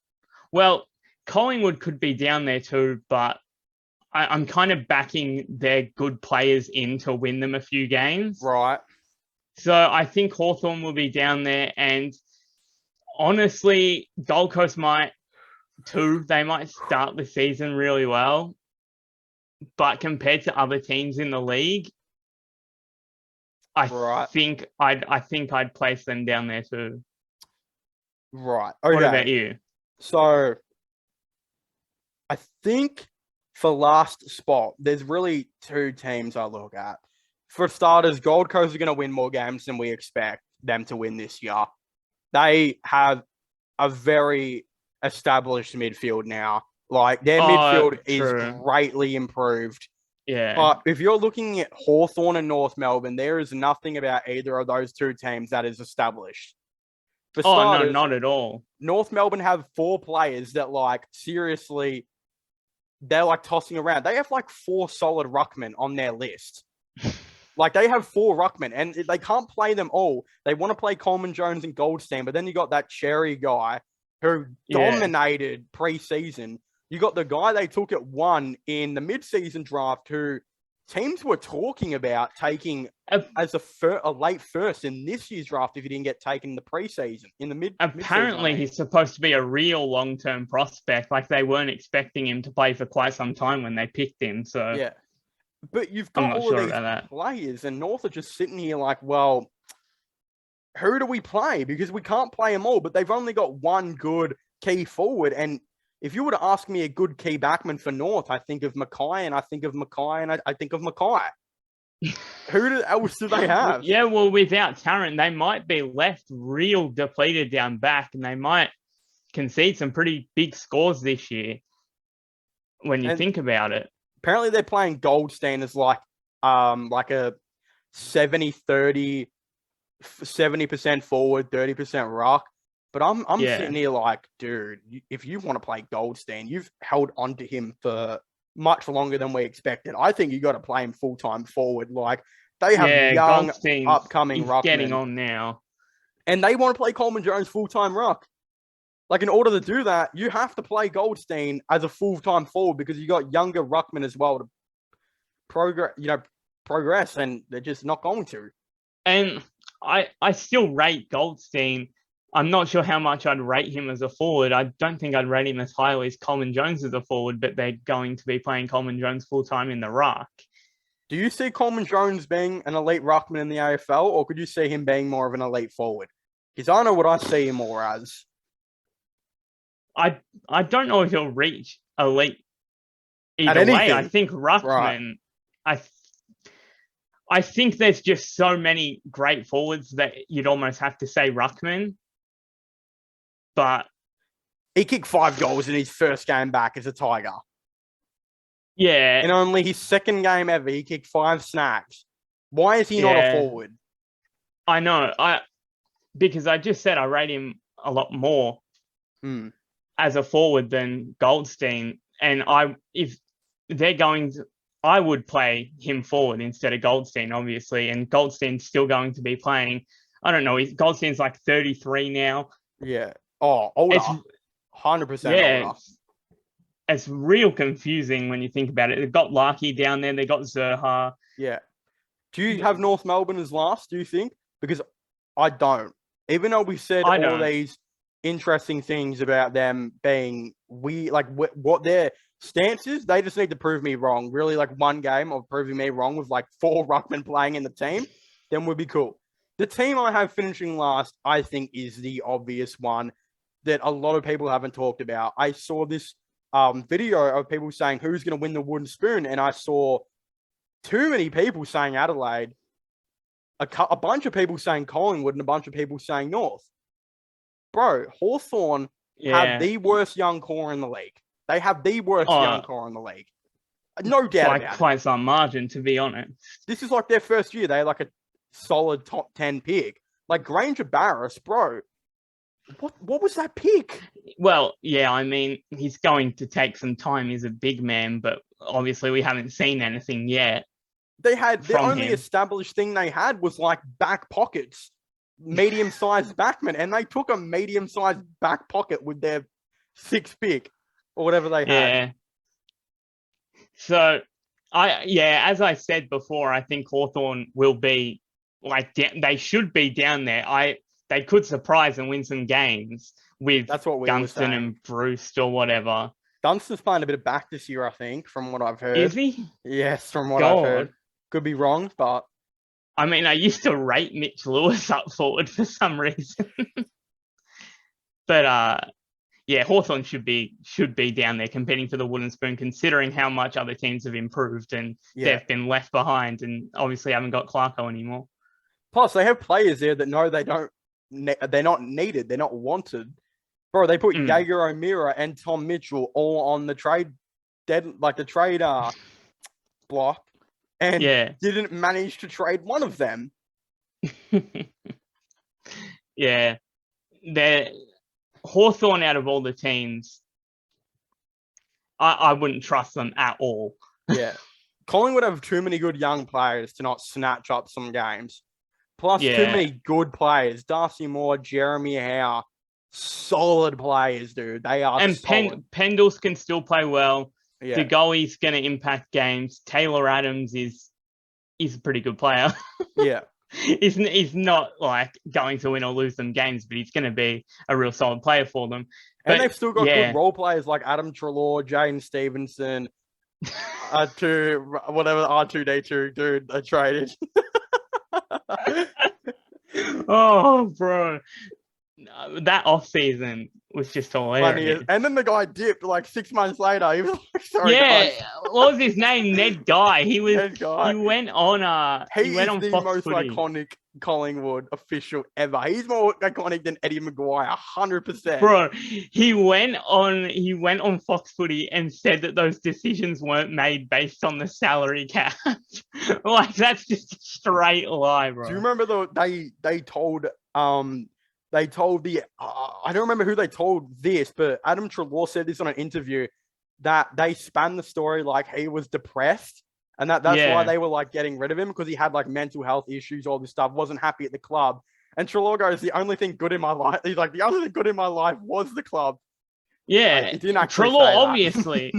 Well, Collingwood could be down there too, but I'm kind of backing their good players in to win them a few games. Right. So I think Hawthorn will be down there. And honestly, Gold Coast might too. They might start the season really well. But compared to other teams in the league, I think I'd place them down there too. Right. Okay. What about you? So I think for last spot, there's really two teams I look at. For starters, Gold Coast are going to win more games than we expect them to win this year. They have a very established midfield now. Like, their midfield is greatly improved. Yeah. But if you're looking at Hawthorn and North Melbourne, there is nothing about either of those two teams that is established. For starters, no, not at all. North Melbourne have 4 players that, like, seriously, they're, like, tossing around. They have, like, 4 solid ruckmen on their list. Like, they have 4 ruckmen, and they can't play them all. They want to play Coleman, Jones, and Goldstein, but then you got that Cherry guy who dominated preseason. You got the guy they took at 1 in the mid-season draft who teams were talking about taking as a late first in this year's draft if he didn't get taken in the preseason. Apparently, he's supposed to be a real long-term prospect. Like, they weren't expecting him to play for quite some time when they picked him. So yeah. But you've got all of these players, and North are just sitting here like, well, who do we play? Because we can't play them all, but they've only got one good key forward. And if you were to ask me a good key backman for North, I think of Mackay, and I think of Mackay, and I think of Mackay. Who else do they have? Yeah, well, without Tarrant, they might be left real depleted down back, and they might concede some pretty big scores this year when you think about it. Apparently, they're playing Goldstein as like a 70-30, 70% forward, 30% ruck. But I'm sitting here like, dude, if you want to play Goldstein, you've held on to him for much longer than we expected. I think you got to play him full-time forward. Like, they have young, Goldstein's upcoming ruckmen. Getting on now. And they want to play Coleman Jones full-time ruck. Like, in order to do that, you have to play Goldstein as a full-time forward because you got younger ruckmen as well to progress, and they're just not going to. And I still rate Goldstein. I'm not sure how much I'd rate him as a forward. I don't think I'd rate him as highly as Coleman Jones as a forward, but they're going to be playing Coleman Jones full-time in the ruck. Do you see Coleman Jones being an elite ruckman in the AFL, or could you see him being more of an elite forward? Because I know what I see him more as. I don't know if he'll reach elite either way. I think ruckman. Right. I think there's just so many great forwards that you'd almost have to say ruckman. But he kicked 5 goals in his first game back as a Tiger. Yeah. In only his second game ever, he kicked 5 snags. Why is he not a forward? I know. Because I just said I rate him a lot more as a forward than Goldstein. And if they're going I would play him forward instead of Goldstein, obviously, and Goldstein's still going to be playing. I don't know. Goldstein's like 33 now. Yeah. Oh, older. 100% older. It's real confusing when you think about it. They've got Larky down there. They got Zerha. Yeah. Do you have North Melbourne as last, do you think? Because I don't. Even though we said all these interesting things about them being what their stance is, they just need to prove me wrong. Really, like one game of proving me wrong with like 4 ruckmen playing in the team, then we'd be cool. The team I have finishing last, I think, is the obvious one that a lot of people haven't talked about. I saw this video of people saying who's going to win the wooden spoon, and I saw too many people saying Adelaide, a bunch of people saying Collingwood, and a bunch of people saying North. Bro, Hawthorn have the worst young core in the league. They have the worst young core in the league. No doubt about it. Quite some margin, to be honest. This is like their first year. They're like a solid top 10 pick. Like Granger Barris, bro. What was that pick? Well, yeah, I mean, he's going to take some time. He's a big man, but obviously we haven't seen anything yet. The only established thing they had was like back pockets, medium-sized backmen, and they took a medium-sized back pocket with their 6th pick or whatever they had. Yeah. So, as I said before, I think Hawthorn will be like they should be down there. They could surprise and win some games with Dunstan and Bruce or whatever. Dunstan's playing a bit of back this year, I think, from what I've heard. Is he? Yes, from what I've heard. Could be wrong, but... I mean, I used to rate Mitch Lewis up forward for some reason. But, Hawthorn should be down there competing for the wooden spoon, considering how much other teams have improved and they've been left behind and obviously haven't got Clarko anymore. Plus, they have players there that know they're not needed. They're not wanted. Bro, they put Jaeger O'Meara and Tom Mitchell all on the trade block and didn't manage to trade one of them. Yeah. They're Hawthorn out of all the teams. I wouldn't trust them at all. Yeah. Collingwood have too many good young players to not snatch up some games. Plus, too many good players. Darcy Moore, Jeremy Howe, solid players, dude. They are solid. Pendles can still play well. Yeah. DeGoey's going to impact games. Taylor Adams is a pretty good player. Yeah. He's not like going to win or lose them games, but he's going to be a real solid player for them. And they've still got good role players like Adam Treloar, Jaden Stevenson, R2D2 dude they traded. Oh, bro. That off-season was just hilarious. And then the guy dipped like 6 months later. He was like, sorry, guys. What was his name? Ned Guy. Ned Guy. He went on he went on the Fox most Footy. iconic Collingwood official ever. He's more iconic than Eddie Maguire, 100%. Bro, he went on Fox Footy and said that those decisions weren't made based on the salary cap. Like that's just a straight lie, bro. Do you remember they told I don't remember who they told this, but Adam Treloar said this on an interview that they spun the story like he was depressed and that's why they were like getting rid of him because he had like mental health issues, all this stuff, wasn't happy at the club. And Treloar goes, the only thing good in my life, he's like, the only thing good in my life was the club. Yeah. Like, Treloar obviously,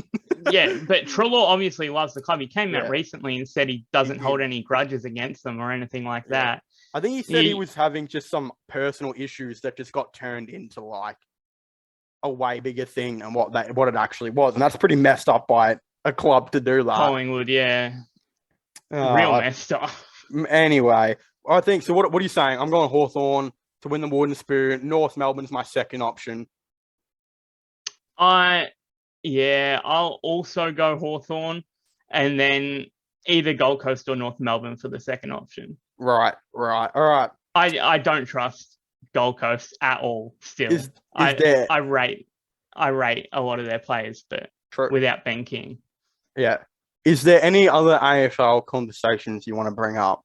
but Treloar obviously loves the club. He came out recently and said he doesn't hold any grudges against them or anything like that. I think he said he was having just some personal issues that just got turned into like a way bigger thing than what it actually was. And that's pretty messed up by a club to do that. Collingwood, real messed up. Anyway, I think, so what are you saying? I'm going Hawthorn to win the wooden spoon. North Melbourne's my second option. I'll also go Hawthorn and then either Gold Coast or North Melbourne for the second option. Right. All right. I don't trust Gold Coast at all still. I rate a lot of their players, but without Ben King. Yeah. Is there any other AFL conversations you want to bring up?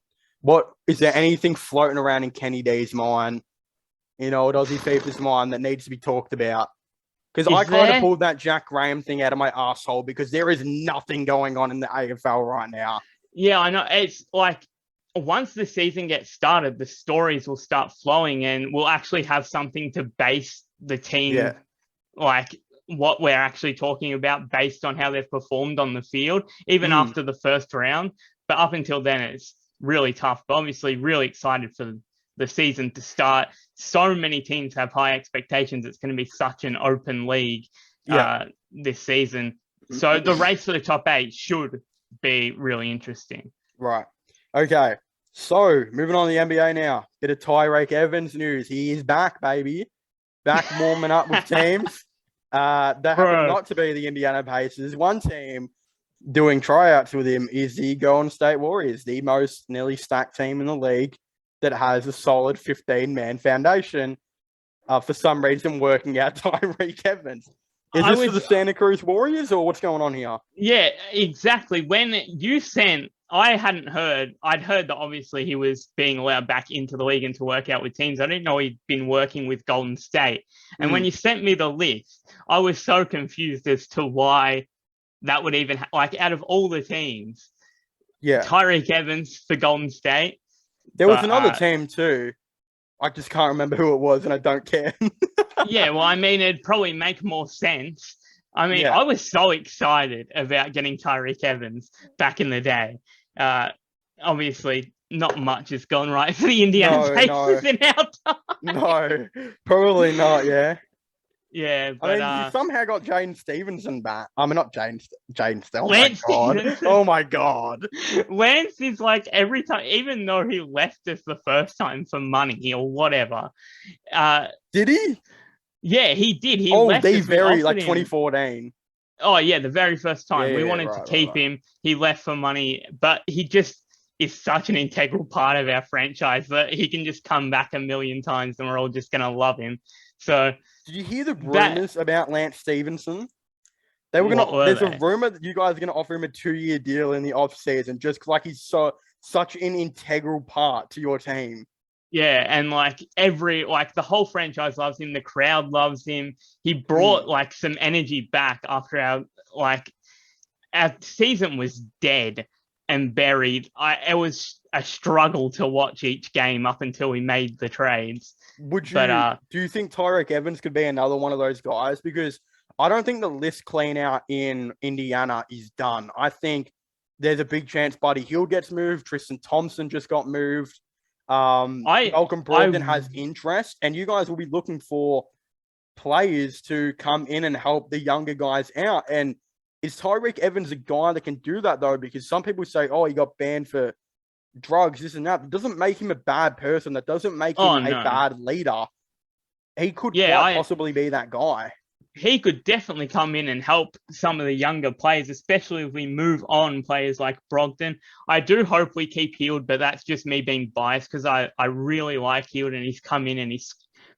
Is there anything floating around in Kenny D's mind, at Aussie FIFA's mind that needs to be talked about? Because I kind of pulled that Jack Graham thing out of my asshole because there is nothing going on in the AFL right now. Yeah, I know. It's like once the season gets started, the stories will start flowing and we'll actually have something to base the team, like what we're actually talking about based on how they've performed on the field, even after the first round. But up until then, it's really tough. But obviously, really excited for the season to start. So many teams have high expectations. It's going to be such an open league this season. So the race for the top 8 should be really interesting. Right. Okay. So moving on to the NBA now. Bit of Tyreke Evans news. He is back, baby. Back warming up with teams. That happened not to be the Indiana Pacers. One team doing tryouts with him is the Golden State Warriors, the most nearly stacked team in the league that has a solid 15-man foundation. For some reason, working out Tyreke Evans. Is this for the Santa Cruz Warriors or what's going on here? Yeah, exactly. When you sent, I'd heard that obviously he was being allowed back into the league and to work out with teams. I didn't know he'd been working with Golden State. And when you sent me the list, I was so confused as to why that would even, out of all the teams, Tyreke Evans for Golden State. There was another team too. I just can't remember who it was and I don't care. Yeah, well, I mean, it'd probably make more sense. I mean, I was so excited about getting Tyreke Evans back in the day. Obviously, not much has gone right for the Indiana Pacers in our time. No, probably not, yeah. Yeah, but... I mean, you somehow got Jaden Stevenson back. I mean, not Jaden Stevenson. Lance Stevenson. Oh, my God. Lance is like every time, even though he left us the first time for money or whatever. Did he? Yeah, he did. He left the us, very, 2014. Oh, yeah, the very first time. We wanted to keep him. He left for money, but he just is such an integral part of our franchise that he can just come back a million times and we're all just going to love him. So... Did you hear the rumors about Lance Stevenson? They were there's a rumor that you guys are going to offer him a 2-year deal in the off season, just like he's such an integral part to your team. Yeah, and the whole franchise loves him. The crowd loves him. He brought some energy back after our season was dead and buried. It was a struggle to watch each game up until we made the trades. Do you think Tyreke Evans could be another one of those guys? Because I don't think the list clean out in Indiana is done. I think there's a big chance Buddy Hield gets moved. Tristan Thompson just got moved. Malcolm Brogdon has interest, and you guys will be looking for players to come in and help the younger guys out. And is Tyreke Evans a guy that can do that, though? Because some people say, he got banned for drugs, this and that. It doesn't make him a bad person. That doesn't make him a bad leader. He could quite possibly be that guy. He could definitely come in and help some of the younger players, especially if we move on players like Brogdon. I do hope we keep Hield, but that's just me being biased because I really like Hield and he's come in and he's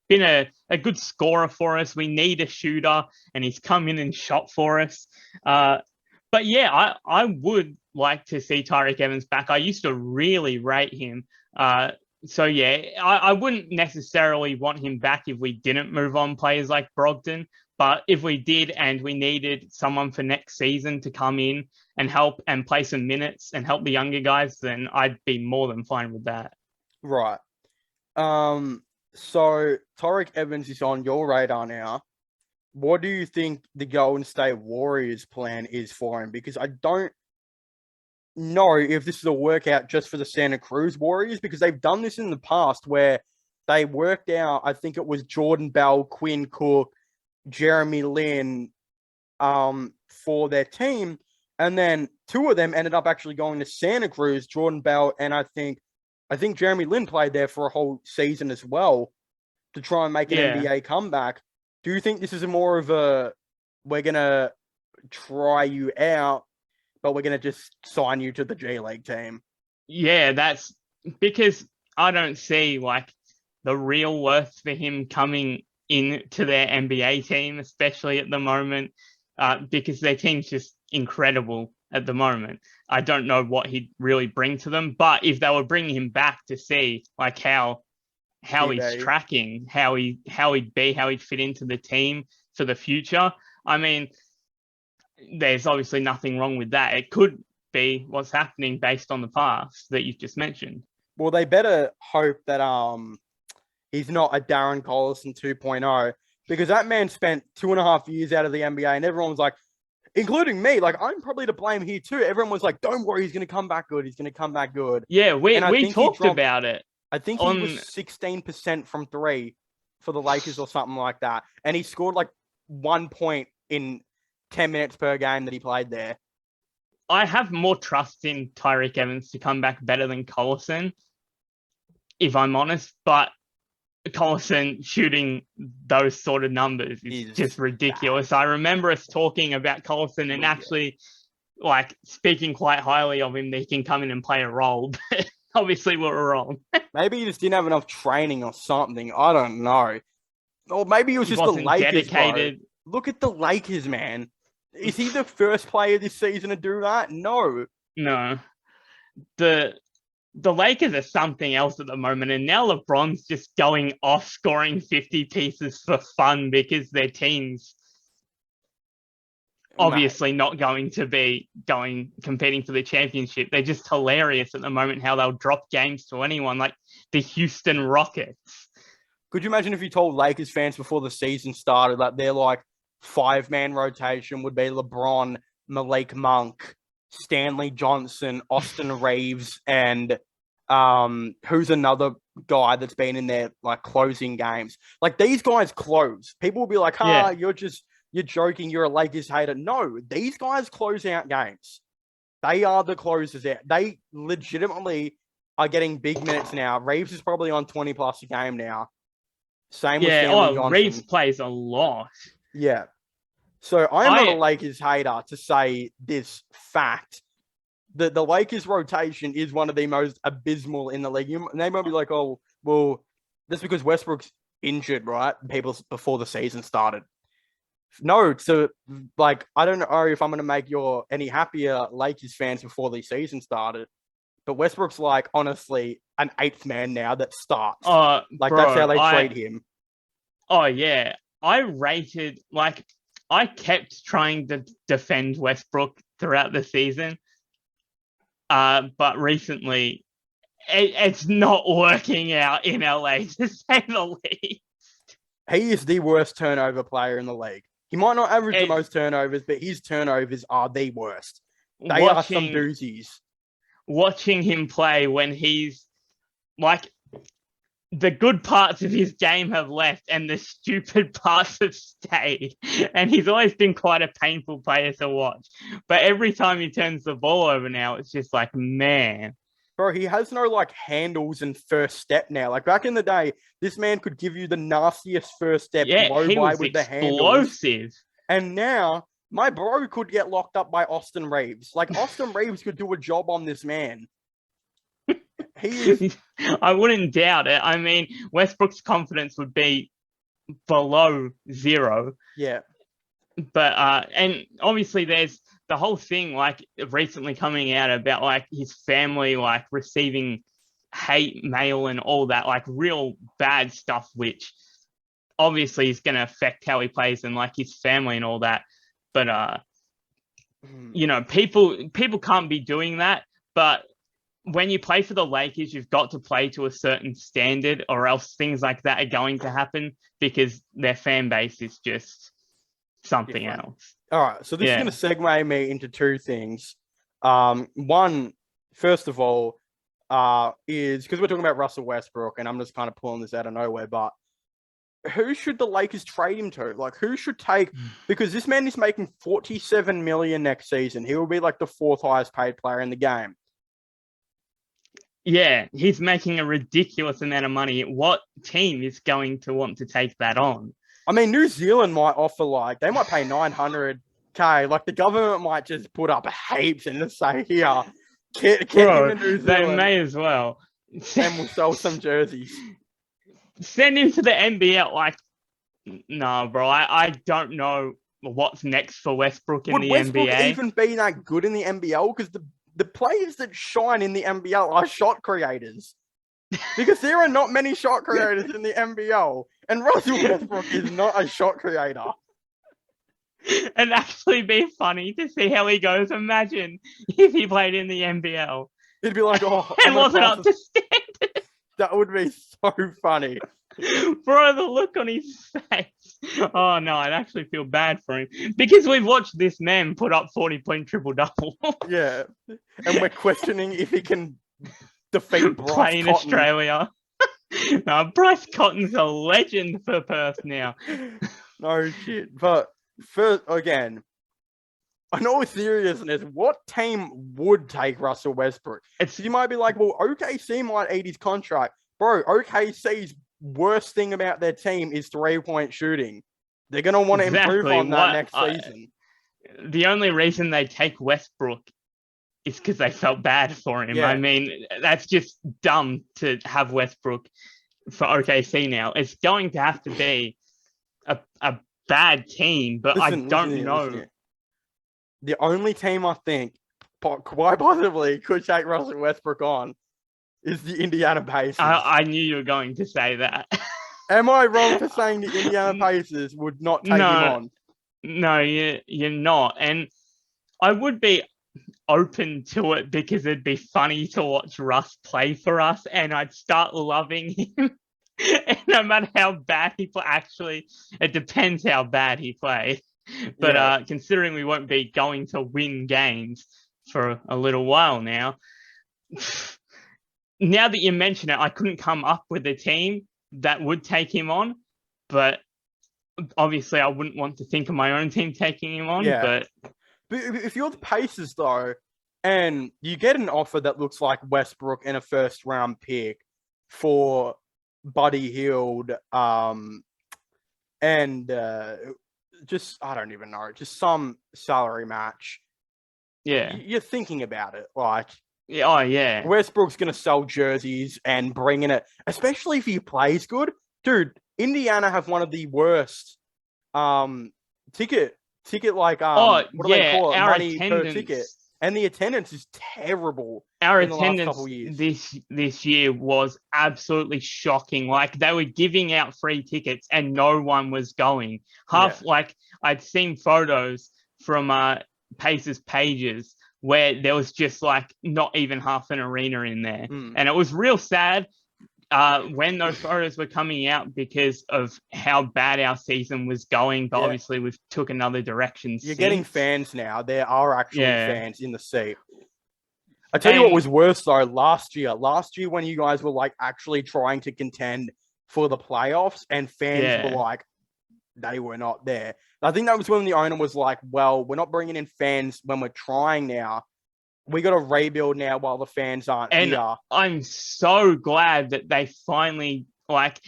been a good scorer for us. We need a shooter and he's come in and shot for us. But yeah, I would like to see Tyreke Evans back. I used to really rate him. So yeah, I wouldn't necessarily want him back if we didn't move on players like Brogdon. But if we did and we needed someone for next season to come in and help and play some minutes and help the younger guys, then I'd be more than fine with that. Right. So Tyreke Evans is on your radar now. What do you think the Golden State Warriors plan is for him? Because I don't know if this is a workout just for the Santa Cruz Warriors, because they've done this in the past where they worked out, I think it was Jordan Bell, Quinn Cook, Jeremy Lin for their team. And then 2 of them ended up actually going to Santa Cruz, Jordan Bell, and I think Jeremy Lin played there for a whole season as well to try and make an NBA comeback. Do you think this is more of a, we're going to try you out, but we're going to just sign you to the G League team? Yeah, that's because I don't see the real worth for him coming into their NBA team, especially at the moment, because their team's just incredible at the moment. I don't know what he'd really bring to them, but if they were bringing him back to see how he's tracking, how he'd fit into the team, for the future. I mean, there's obviously nothing wrong with that. It could be what's happening based on the past that you've just mentioned. Well, they better hope that he's not a Darren Collison 2.0, because that man spent 2.5 years out of the NBA, and everyone was like, including me, like, I'm probably to blame here too. Everyone was like, don't worry, he's going to come back good. He's going to come back good. Yeah, we talked about it. I think he was 16% from three for the Lakers or something like that. And he scored like 1 point in 10 minutes per game that he played there. I have more trust in Tyreke Evans to come back better than Collison, if I'm honest. But Collison shooting those sort of numbers is just ridiculous. I remember us talking about Collison and actually like speaking quite highly of him that he can come in and play a role. But obviously we were wrong. Maybe he just didn't have enough training or something. I don't know. Or maybe it was just the Lakers. Dedicated. Bro. Look at the Lakers, man. Is he the first player this season to do that? No. The Lakers are something else at the moment, and now LeBron's just going off scoring 50 pieces for fun because their team's obviously not going to be competing for the championship. They're just hilarious at the moment how they'll drop games to anyone, like the Houston Rockets. Could you imagine if you told Lakers fans before the season started that they're like 5-man rotation would be LeBron, Malik Monk, Stanley Johnson, Austin Reeves, and who's another guy that's been in there like closing games? Like, these guys close. People will be like, you're joking, you're a Lakers hater. No, these guys close out games. They are the closers out. They legitimately are getting big minutes now. Reeves is probably on 20 plus a game now. Same with Stanley Johnson. Reeves plays a lot. Yeah. So I'm not a Lakers hater to say this fact. The Lakers rotation is one of the most abysmal in the league. They might be like, oh, well, that's because Westbrook's injured, right? People before the season started. No, so like, I don't know if I'm going to make you any happier Lakers fans before the season started, but Westbrook's like, honestly, an 8th man now that starts. That's how they treat him. Oh, yeah. I kept trying to defend Westbrook throughout the season. But recently, it's not working out in LA, to say the least. He is the worst turnover player in the league. He might not average the most turnovers, but his turnovers are the worst. They are some doozies. Watching him play when he's like, the good parts of his game have left and the stupid parts have stayed. And he's always been quite a painful player to watch. But every time he turns the ball over now, it's just like, man. Bro, he has no like handles and first step now. Like back in the day, this man could give you the nastiest first step low by with the handles. Explosive. And now my bro could get locked up by Austin Reeves. Like Austin Reeves could do a job on this man. He is. I wouldn't doubt it. I mean, Westbrook's confidence would be below 0. Yeah. But and obviously there's the whole thing like recently coming out about like his family like receiving hate mail and all that, like real bad stuff, which obviously is going to affect how he plays and like his family and all that. But you know, people can't be doing that. But when you play for the Lakers, you've got to play to a certain standard, or else things like that are going to happen because their fan base is just something else. All right, so this is going to segue me into 2 things. One, first of all, is because we're talking about Russell Westbrook, and I'm just kind of pulling this out of nowhere, but who should the Lakers trade him to? Like, who should take? Because this man is making $47 million next season. He will be like the 4th highest paid player in the game. Yeah, he's making a ridiculous amount of money. What team is going to want to take that on? I mean, New Zealand might offer they might pay $900K. Like the government might just put up heaps and just say, here, get him to New Zealand. They may as well. And we'll sell some jerseys. Send him to the NBL. Like, no, bro, I don't know what's next for Westbrook in the NBA. Would Westbrook even be that good in the NBL? Because the players that shine in the NBL are shot creators. Because there are not many shot creators in the NBL. And Russell Westbrook is not a shot creator. It'd actually be funny to see how he goes. Imagine if he played in the NBL. He'd be like, "Oh, and wasn't up to standard." That would be so funny. Bro, the look on his face. Oh no, I'd actually feel bad for him because we've watched this man put up 40-point triple-double. Yeah, and we're questioning if he can defeat Bryce Play in Cotton. Australia. No, Bryce Cotton's a legend for Perth now. No shit. But first, again, I know seriousness, what team would take Russell Westbrook? You might be like, well, OKC might eat his contract. Bro, OKC's worst thing about their team is 3-point shooting. They're going to want to improve on that next season. The only reason they take Westbrook is because they felt bad for him. Yeah. I mean, that's just dumb to have Westbrook for OKC now. It's going to have to be a bad team, but I don't know. The only team I think quite possibly could take Russell Westbrook on is the Indiana Pacers. I knew you were going to say that. Am I wrong for saying the Indiana Pacers would not take him on? No, you're not. And I would be open to it because it'd be funny to watch Russ play for us and I'd start loving him. And no matter how bad he plays, actually, it depends how bad he plays. But considering we won't be going to win games for a little while now, now that you mention it, I couldn't come up with a team that would take him on. But obviously, I wouldn't want to think of my own team taking him on. Yeah. But if you're the Pacers, though, and you get an offer that looks like Westbrook and a first-round pick for Buddy Hield, and just, I don't even know, just some salary match. Yeah. You're thinking about it. Like, oh, yeah. Westbrook's going to sell jerseys and bring in it, especially if he plays good. Dude, Indiana have one of the worst ticket like, what do they call it? Money per ticket. And the attendance is terrible. Our attendance this year was absolutely shocking. Like, they were giving out free tickets and no one was going. Like, I'd seen photos from Pacers pages where there was just like not even half an arena in there. And it was real sad when those photos were coming out because of how bad our season was going. But obviously we've took another direction. You're getting fans now. There are actual fans in the seat. I tell you what was worse though, last year when you guys were like actually trying to contend for the playoffs and fans were like, they were not there. I think that was when the owner was like, well, we're not bringing in fans when we're trying now. We got to rebuild now while the fans aren't here. I'm so glad that they finally, like,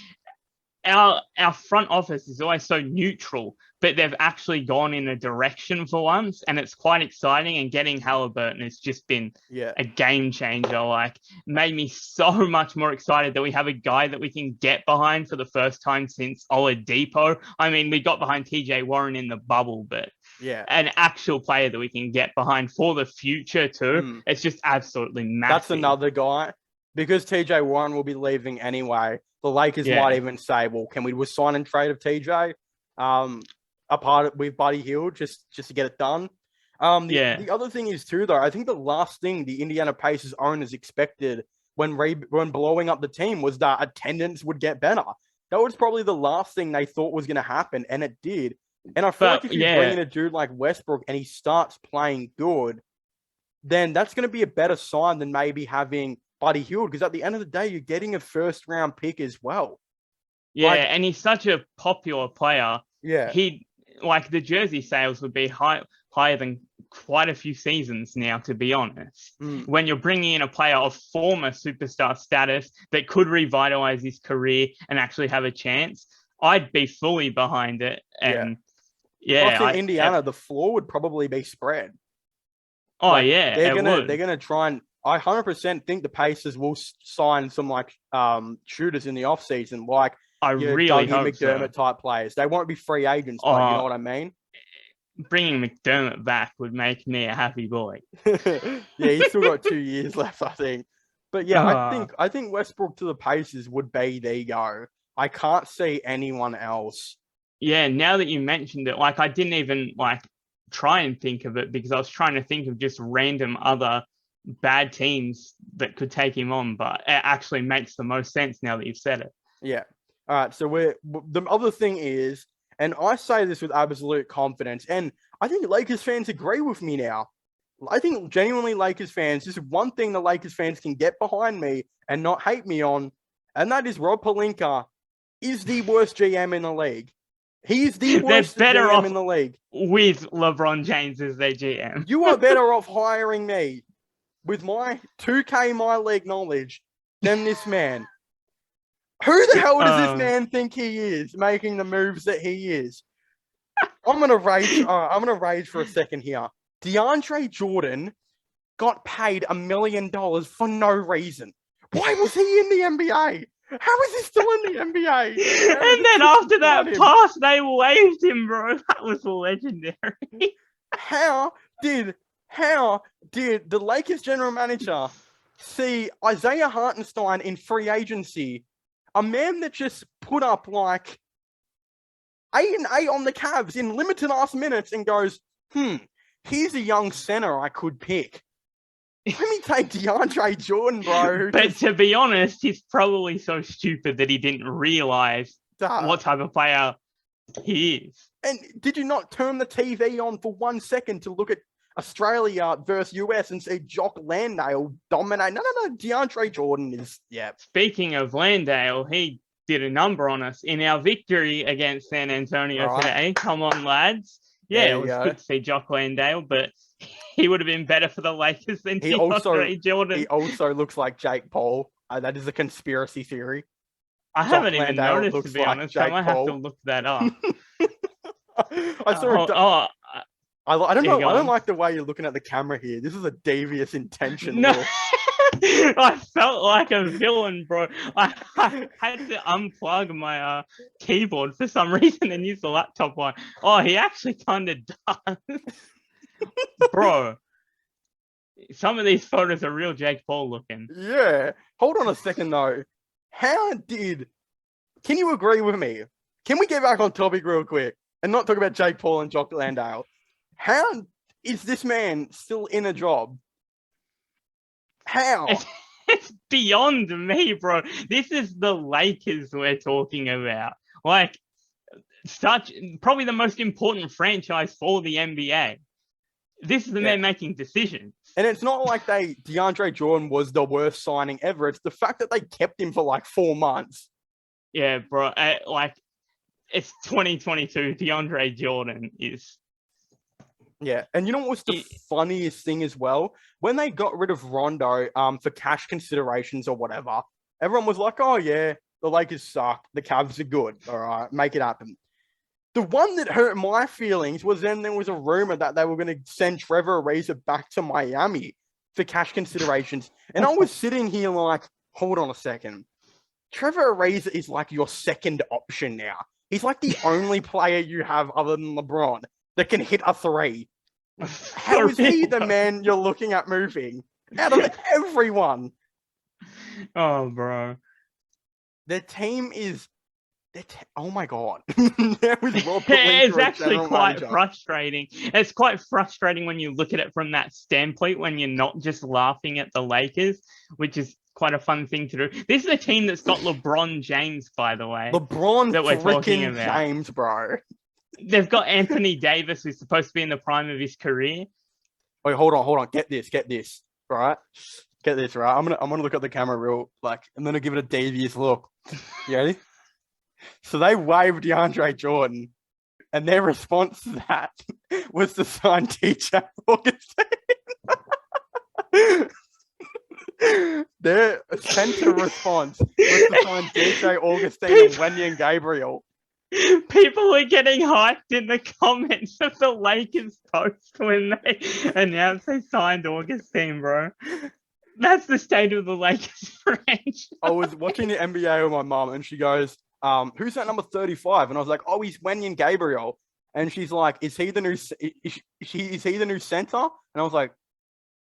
our front office is always so neutral, but they've actually gone in a direction for once, and it's quite exciting. And getting Halliburton has just been a game changer. Like, made me so much more excited that we have a guy that we can get behind for the first time since Oladipo. I mean, we got behind TJ Warren in the bubble, but an actual player that we can get behind for the future too. It's just absolutely massive. That's another guy, because TJ Warren will be leaving anyway. The Lakers might even say, well, can we sign and trade of TJ? With Buddy Hield just to get it done. The other thing is too, though, I think the last thing the Indiana Pacers owners expected when blowing up the team was that attendance would get better. That was probably the last thing they thought was going to happen, and it did. And I feel like if you bring in a dude like Westbrook and he starts playing good, then that's going to be a better sign than maybe having Buddy Hield, because at the end of the day, you're getting a first-round pick as well. Yeah, and he's such a popular player. Yeah. The jersey sales would be higher than quite a few seasons now, to be honest. When you're bringing in a player of former superstar status that could revitalize his career and actually have a chance, I'd be fully behind it. And in Indiana, the floor would probably be spread. Oh, they're gonna try and. I 100% think the Pacers will sign some shooters in the offseason, like I really hope McDermott type players. They won't be free agents, but you know what I mean? Bringing McDermott back would make me a happy boy. He's still got 2 years left, I think. But I think Westbrook to the Pacers would be the go. I can't see anyone else Yeah, now that you mentioned it, like I didn't even like try and think of it because I was trying to think of just random other bad teams that could take him on, but it actually makes the most sense now that you've said it. Yeah. All right. So the other thing is, and I say this with absolute confidence, and I think Lakers fans agree with me now. I think genuinely Lakers fans, just one thing the Lakers fans can get behind me and not hate me on, and that is Rob Pelinka is the worst GM in the league. He's the worst GM in the league. With LeBron James as their GM. You are better off hiring me with my 2K My League knowledge than this man. Who the hell does this man think he is, making the moves that he is? I'm gonna rage for a second here. DeAndre Jordan got paid $1 million for no reason. Why was he in the NBA? How is he still in the NBA? And then after that pass, they waived him, bro. That was legendary. How did the Lakers general manager see Isaiah Hartenstein in free agency, a man that just put up like 8 and 8 on the Cavs in limited ass minutes, and goes, here's a young center I could pick. Let me take DeAndre Jordan, bro. But to be honest, he's probably so stupid that he didn't realize what type of player he is. And did you not turn the TV on for 1 second to look at Australia versus US and see Jock Landale dominate? No. DeAndre Jordan is, yeah. Speaking of Landale, he did a number on us in our victory against San Antonio today. Come on, lads. Yeah, it was good to see Jock Landale, but he would have been better for the Lakers than DeAndre Jordan. He also looks like Jake Paul. That is a conspiracy theory. I haven't even noticed, to be honest. I might have to look that up. I saw I don't know. I don't like the way you're looking at the camera here. This is a devious intention. No. I felt like a villain, bro. I had to unplug my keyboard for some reason and use the laptop one. Oh, he actually kind of does. Bro, some of these photos are real Jake Paul looking. Yeah. Hold on a second, though. Can you agree with me? Can we get back on topic real quick and not talk about Jake Paul and Jock Landale? How is this man still in a job? How? It's beyond me, bro. This is the Lakers we're talking about. Like, probably the most important franchise for the NBA. This is the man making decisions. And it's not like DeAndre Jordan was the worst signing ever. It's the fact that they kept him for like 4 months. Yeah, bro. It's 2022. DeAndre Jordan is... Yeah, and you know what was the funniest thing as well? When they got rid of Rondo for cash considerations or whatever, everyone was like, oh yeah, the Lakers suck. The Cavs are good. All right, make it happen. The one that hurt my feelings was then there was a rumor that they were going to send Trevor Ariza back to Miami for cash considerations. And I was sitting here like, hold on a second. Trevor Ariza is like your second option now. He's like the only player you have other than LeBron that can hit a three. How is he the man you're looking at moving out of everyone? Oh, bro. Their team is... oh my God. It's actually quite frustrating. It's quite frustrating when you look at it from that standpoint, when you're not just laughing at the Lakers, which is quite a fun thing to do. This is a team that's got LeBron James, by the way. LeBron that we're talking about. James, bro. They've got Anthony Davis, who's supposed to be in the prime of his career. Wait, hold on. Get this, right? Get this, right? I'm gonna look at the camera I'm gonna give it a devious look. You ready? So they waived DeAndre Jordan, and their response to that was to sign DJ Augustine. Their center response was to sign DJ Augustine and Wendy Gabriel. People were getting hyped in the comments of the Lakers post when they announced they signed Augustine, bro. That's the state of the Lakers franchise. I was watching the NBA with my mom, and she goes, who's that number 35? And I was like, oh, he's Wendy Gabriel. And she's like, is he the new center? And I was like,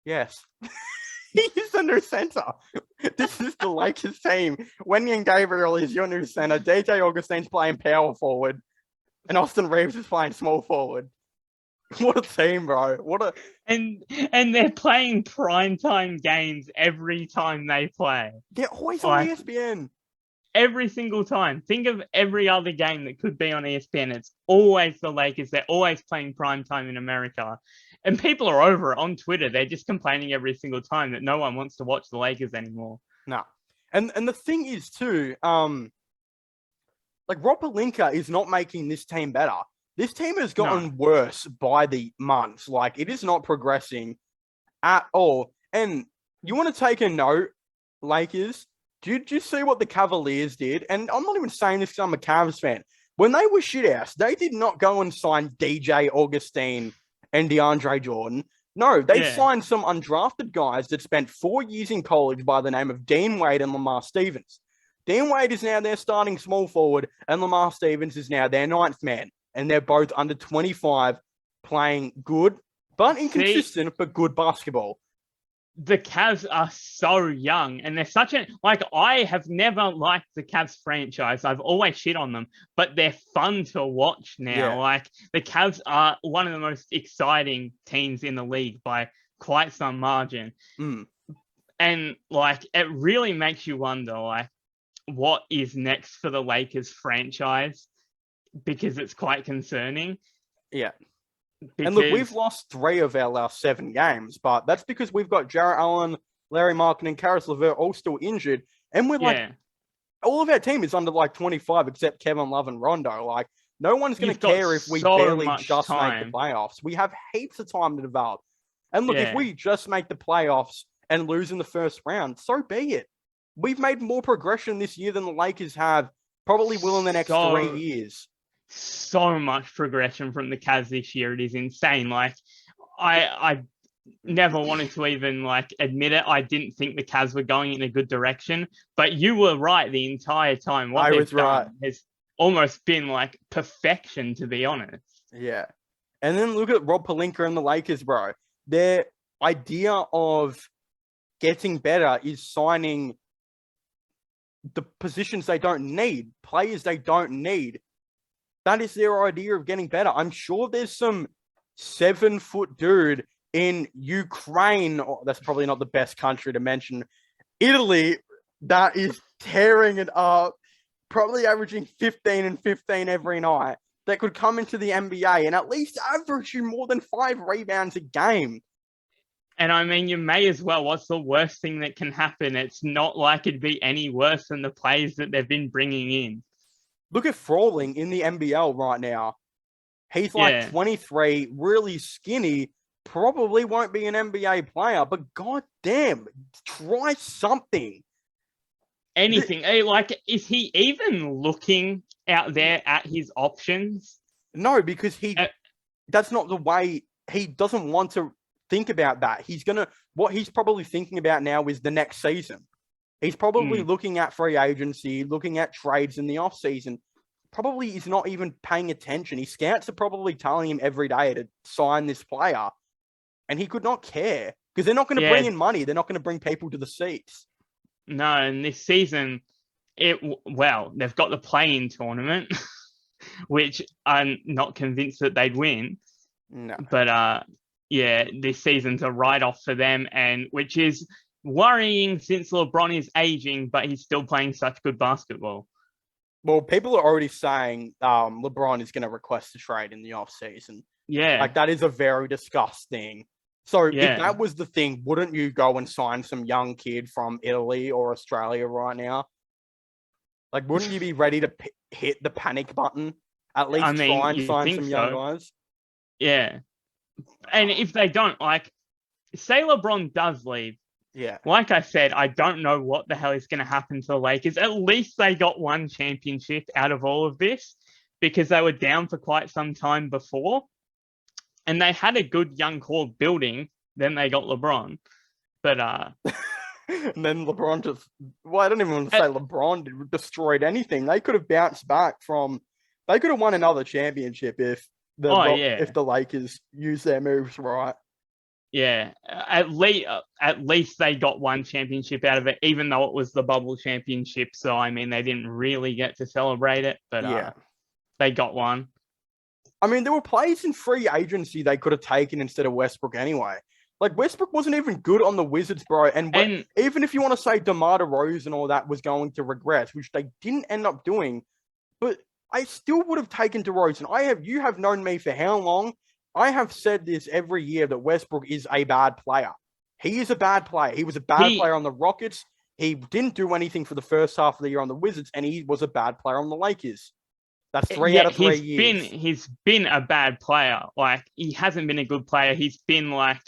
yes. He's the new center. This is the Lakers team. Wendy Gabriel is your new center. DJ Augustine's playing power forward. And Austin Reeves is playing small forward. What a team, bro. And they're playing primetime games every time they play. They're always on ESPN. Every single time. Think of every other game that could be on ESPN. It's always the Lakers. They're always playing primetime in America. And people are over it on Twitter. They're just complaining every single time that no one wants to watch the Lakers anymore. No. And the thing is too, Rob Pelinka is not making this team better. This team has gotten worse by the months. Like, it is not progressing at all. And you want to take a note, Lakers? Did you see what the Cavaliers did? And I'm not even saying this because I'm a Cavs fan. When they were shit ass, they did not go and sign DJ Augustine and DeAndre Jordan. No, they signed some undrafted guys that spent 4 years in college by the name of Dean Wade and Lamar Stevens. Dean Wade is now their starting small forward, and Lamar Stevens is now their 9th man. And they're both under 25, playing good, but inconsistent, but good basketball. The Cavs are so young, and they're such a... Like, I have never liked the Cavs franchise. I've always shit on them, but they're fun to watch now. Yeah. Like, the Cavs are one of the most exciting teams in the league by quite some margin. And, like, it really makes you wonder, like, what is next for the Lakers franchise? Because it's quite concerning. Yeah. And look, we've lost 3 of our last 7 games, but that's because we've got Jarrett Allen, Larry Markin, and Karis LeVert all still injured. And we're all of our team is under 25 except Kevin Love and Rondo. Like, no one's going to care if we barely just make the playoffs. We have heaps of time to develop. And look, if we just make the playoffs and lose in the first round, so be it. We've made more progression this year than the Lakers have, probably will in the next 3 years. So much progression from the Cavs this year. It is insane. Like, I never wanted to even admit it. I didn't think the Cavs were going in a good direction, but you were right the entire time. What they've done has almost been perfection, to be honest. Yeah. And then look at Rob Pelinka and the Lakers, bro. Their idea of getting better is signing the positions they don't need, players they don't need. That is their idea of getting better. I'm sure there's some 7-foot dude in Ukraine. That's probably not the best country to mention. Italy, that is tearing it up, probably averaging 15 and 15 every night, that could come into the NBA and at least average you more than 5 rebounds a game. And I mean, you may as well. What's the worst thing that can happen? It's not like it'd be any worse than the players that they've been bringing in. Look at Frawling in the NBL right now. He's 23, really skinny, probably won't be an NBA player, but goddamn, try something. Anything. Is he even looking out there at his options? No, because that's not the way. He doesn't want to think about that. What he's probably thinking about now is the next season. He's probably looking at free agency, looking at trades in the offseason. Probably is not even paying attention. His scouts are probably telling him every day to sign this player. And he could not care because they're not going to bring in money. They're not going to bring people to the seats. No, and this season, they've got the play-in tournament, which I'm not convinced that they'd win. No. But, this season's a write-off for them, and which is worrying since LeBron is aging, but he's still playing such good basketball. Well, people are already saying LeBron is going to request a trade in the offseason. Yeah. That is a very disgusting. So if that was the thing, wouldn't you go and sign some young kid from Italy or Australia right now? Wouldn't you be ready to hit the panic button? At least try and sign some young guys? Yeah. And if they don't, say LeBron does leave. Yeah. Like I said, I don't know what the hell is going to happen to the Lakers. At least they got one championship out of all of this because they were down for quite some time before. And they had a good young core building. Then they got LeBron. But and then LeBron I don't even want to say LeBron destroyed anything. They could have bounced back they could have won another championship if the Lakers use their moves right. Yeah, at least they got one championship out of it, even though it was the bubble championship. So, I mean, they didn't really get to celebrate it, but they got one. I mean, there were players in free agency they could have taken instead of Westbrook anyway. Like, Westbrook wasn't even good on the Wizards, bro. And even if you want to say DeMar DeRozan and all that was going to regress, which they didn't end up doing, but I still would have taken DeRozan. You have known me for how long? I have said this every year that Westbrook is a bad player. He is a bad player. He was a bad player on the Rockets. He didn't do anything for the first half of the year on the Wizards, and he was a bad player on the Lakers. That's 3 out of 3 years. He's been a bad player. Like, he hasn't been a good player. He's been, like,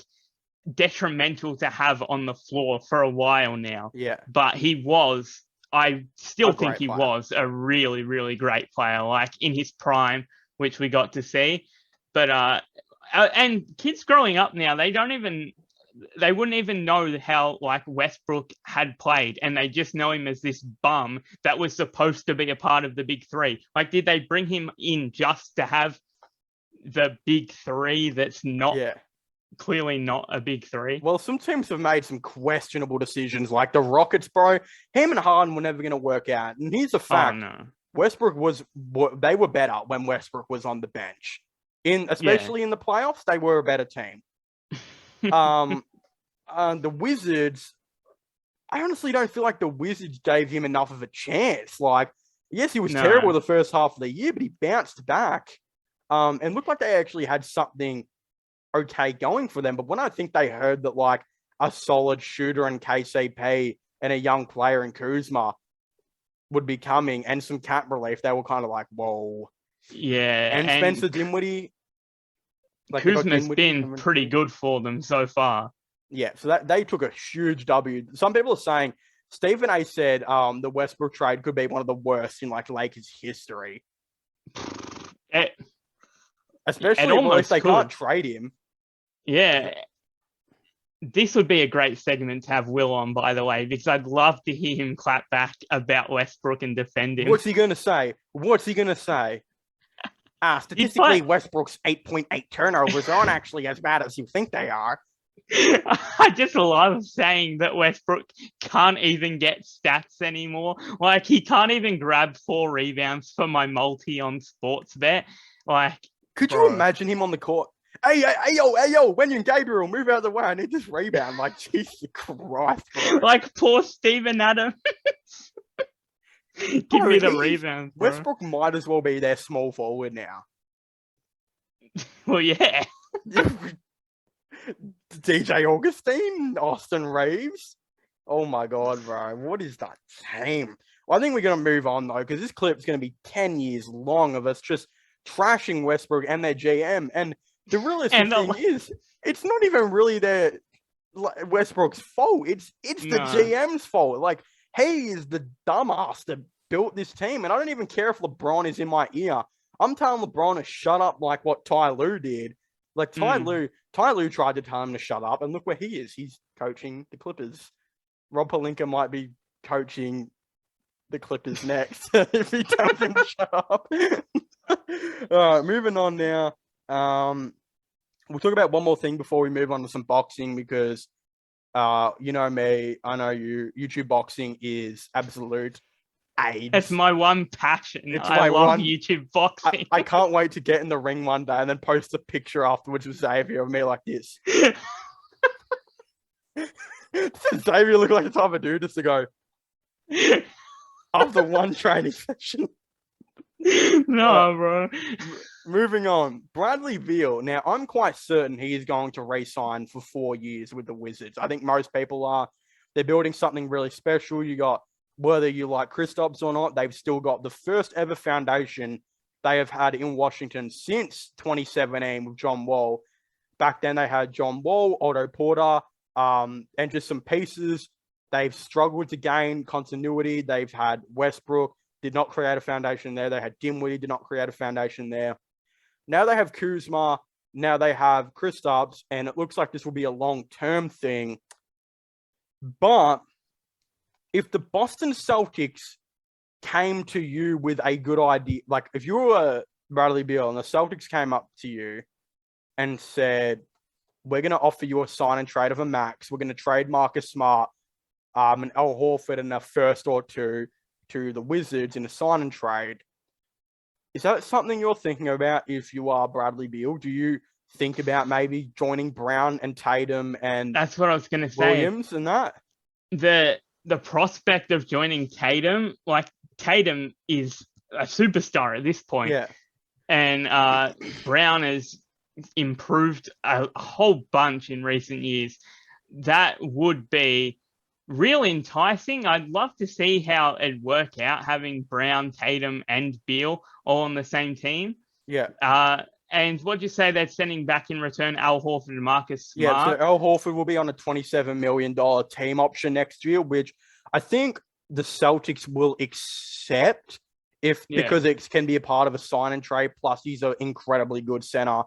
detrimental to have on the floor for a while now. Yeah. But I still think he was a really, really great player, like, in his prime, which we got to see. But, and kids growing up now, they wouldn't even know how, like, Westbrook had played, and they just know him as this bum that was supposed to be a part of the big three. Like, did they bring him in just to have the big three that's not clearly not a big three? Well, some teams have made some questionable decisions, like the Rockets, bro. Him and Harden were never going to work out. And here's a fact. Oh, no. Westbrook they were better when Westbrook was on the bench. Especially in the playoffs, they were a better team. The Wizards, I honestly don't feel like the Wizards gave him enough of a chance. Like, yes, he was terrible the first half of the year, but he bounced back and looked like they actually had something okay going for them. But when I think they heard that, like, a solid shooter in KCP and a young player in Kuzma would be coming and some cap relief, they were kind of like, whoa. Yeah. And Spencer Dinwiddie. Like, Kuzma's been pretty good for them so far. Yeah, so that they took a huge W. Some people are saying, Stephen A said the Westbrook trade could be one of the worst in, like, Lakers history. Especially if they can't trade him. Yeah. This would be a great segment to have Will on, by the way, because I'd love to hear him clap back about Westbrook and defend him. What's he going to say? Statistically, Westbrook's 8.8 turnovers aren't actually as bad as you think they are. I just love saying that Westbrook can't even get stats anymore. Like, he can't even grab 4 rebounds for my multi on Sportsbet. Like, could you imagine him on the court? Hey, yo, Wenyon Gabriel, move out of the way. I need this rebound. Like, Jesus Christ, bro. Like, poor Steven Adams. Give me the rebound. Westbrook might as well be their small forward now. Well, yeah. DJ Augustine, Austin Reeves. Oh my God, bro. What is that team? Well, I think we're going to move on, though, because this clip's going to be 10 years long of us just trashing Westbrook and their GM. And the realistic thing is, it's not even really Westbrook's fault. It's the GM's fault. Like, he is the dumbass that built this team. And I don't even care if LeBron is in my ear. I'm telling LeBron to shut up, like what Ty Lue did. Like, Ty Lue tried to tell him to shut up, and look where he is. He's coaching the Clippers. Rob Pelinka might be coaching the Clippers next if he tells him to shut up. All right, moving on now. We'll talk about one more thing before we move on to some boxing, because you know me, I know you. YouTube boxing is absolute AIDS. It's my one passion. I love YouTube boxing. I can't wait to get in the ring one day and then post a picture afterwards with Xavier of me like this. Does Xavier look like the type of dude just to go after one training session? No, bro. Moving on. Bradley Beal. Now, I'm quite certain he is going to re-sign for 4 years with the Wizards. I think most people are. They're building something really special. You got, whether you like Kristaps or not, they've still got the first ever foundation they have had in Washington since 2017 with John Wall. Back then, they had John Wall, Otto Porter, and just some pieces. They've struggled to gain continuity. They've had Westbrook, did not create a foundation there. They had Dinwiddie, did not create a foundation there. Now they have Kuzma. Now they have Kristaps, and it looks like this will be a long-term thing. But if the Boston Celtics came to you with a good idea, like if you were Bradley Beal and the Celtics came up to you and said, we're going to offer you a sign and trade of a max, we're going to trade Marcus Smart and Al Horford in a first or two to the Wizards in a sign and trade, Is that something you're thinking about if you are Bradley Beal? Do you think about maybe joining Brown and Tatum and That's what I was going to say. Williams and that? The prospect of joining Tatum, like Tatum is a superstar at this point. Yeah. And Brown has improved a whole bunch in recent years. That would be real enticing. I'd love to see how it'd work out having Brown, Tatum, and Beal all on the same team. Yeah. And what'd you say they're sending back in return? Al Horford and Marcus Smart? Yeah, so Al Horford will be on a $27 million team option next year, which I think the Celtics will accept because it can be a part of a sign and trade. Plus, he's an incredibly good center.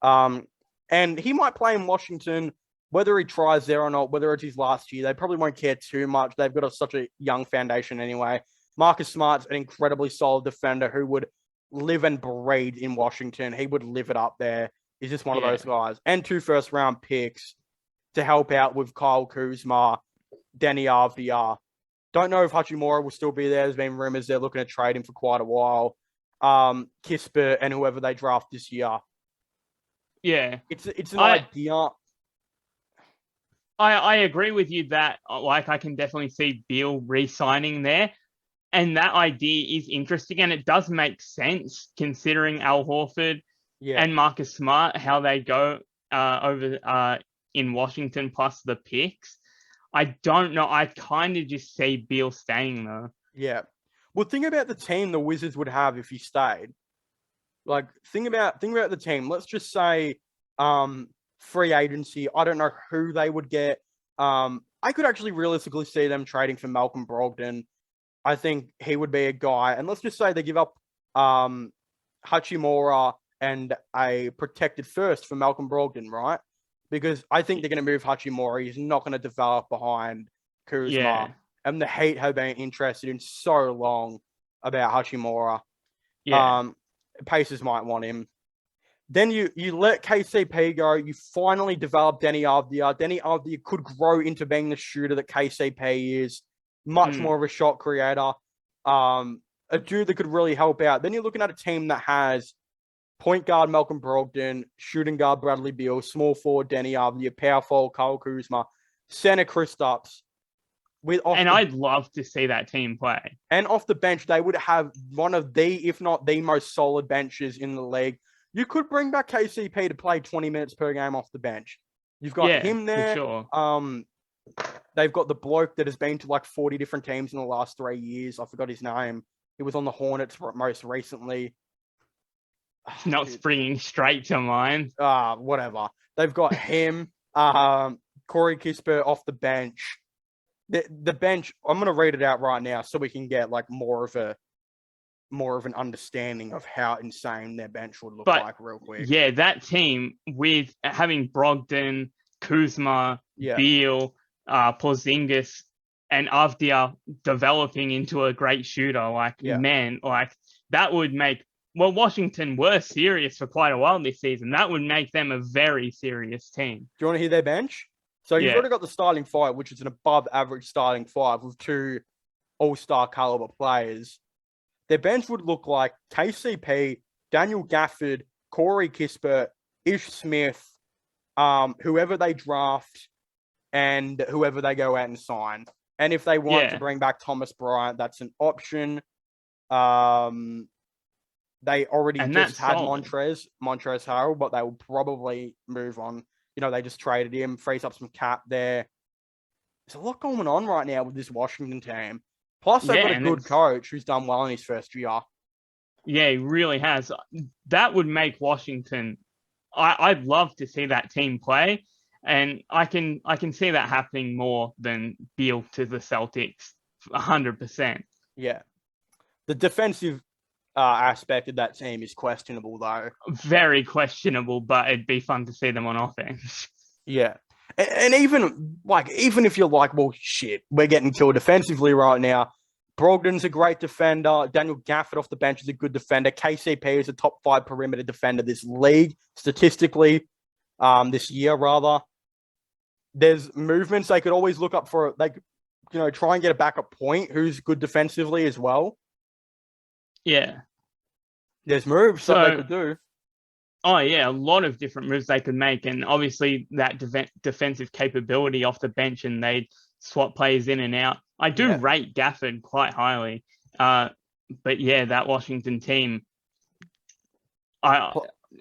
And he might play in Washington, whether he tries there or not, whether it's his last year. They probably won't care too much. They've got such a young foundation anyway. Marcus Smart's an incredibly solid defender who would live and breathe in Washington. He would live it up there. He's just one of those guys. And 2 first-round picks to help out with Kyle Kuzma, Deni Avdija. Don't know if Hachimura will still be there. There's been rumors they're looking to trade him for quite a while. Kispert and whoever they draft this year. Yeah. It's an idea. I agree with you that I can definitely see Beal re-signing there. And that idea is interesting, and it does make sense considering Al Horford and Marcus Smart, how they go over in Washington plus the picks. I don't know. I kind of just see Beal staying though. Yeah. Well, think about the team the Wizards would have if he stayed. Like, think about the team. Let's just say free agency. I don't know who they would get. I could actually realistically see them trading for Malcolm Brogdon. I think he would be a guy. And let's just say they give up Hachimura and a protected first for Malcolm Brogdon, right? Because I think they're going to move Hachimura. He's not going to develop behind Kuzma. Yeah. And the Heat have been interested in so long about Hachimura. Yeah. Pacers might want him. Then you let KCP go. You finally develop Deni Avdija. Deni Avdija could grow into being the shooter that KCP is. Much more of a shot creator. A dude that could really help out. Then you're looking at a team that has point guard Malcolm Brogdon, shooting guard Bradley Beal, small forward Deni Avdija, power forward Kyle Kuzma, center Kristaps. I'd love to see that team play. And off the bench, they would have one of the, if not the most solid benches in the league. You could bring back KCP to play 20 minutes per game off the bench. You've got him there. For sure. They've got the bloke that has been to like 40 different teams in the last 3 years. I forgot his name. He was on the Hornets most recently. Not springing straight to mind. Whatever. They've got him, Corey Kispert off the bench. The bench, I'm going to read it out right now so we can get like more of an understanding of how insane their bench would look like real quick. Yeah, that team with having Brogdon, Kuzma, Beal, Porzingis, and Avdija developing into a great shooter, that would make, Washington were serious for quite a while this season. That would make them a very serious team. Do you want to hear their bench? So you've already got the starting 5, which is an above average starting 5 with 2 all-star caliber players. Their bench would look like KCP, Daniel Gafford, Corey Kispert, Ish Smith, whoever they draft, and whoever they go out and sign. And if they want to bring back Thomas Bryant, that's an option. They already just had Montrezl Harrell, but they will probably move on. You know, they just traded him, frees up some cap there. There's a lot going on right now with this Washington team. Plus, they've got a good coach who's done well in his first year. Yeah, he really has. That would make Washington. I'd love to see that team play, and I can see that happening more than Beal to the Celtics, 100%. Yeah, the defensive aspect of that team is questionable, though. Very questionable, but it'd be fun to see them on offense. Yeah. And even if you're like, well, shit, we're getting killed defensively right now. Brogdon's a great defender. Daniel Gafford off the bench is a good defender. KCP is a top 5 perimeter defender this league, statistically, this year, rather. There's movements they could always look up for, try and get a backup point who's good defensively as well. Yeah. There's moves that they could do. Oh, yeah, a lot of different moves they could make. And obviously that defensive capability off the bench, and they'd swap players in and out. I do rate Gafford quite highly. But yeah, that Washington team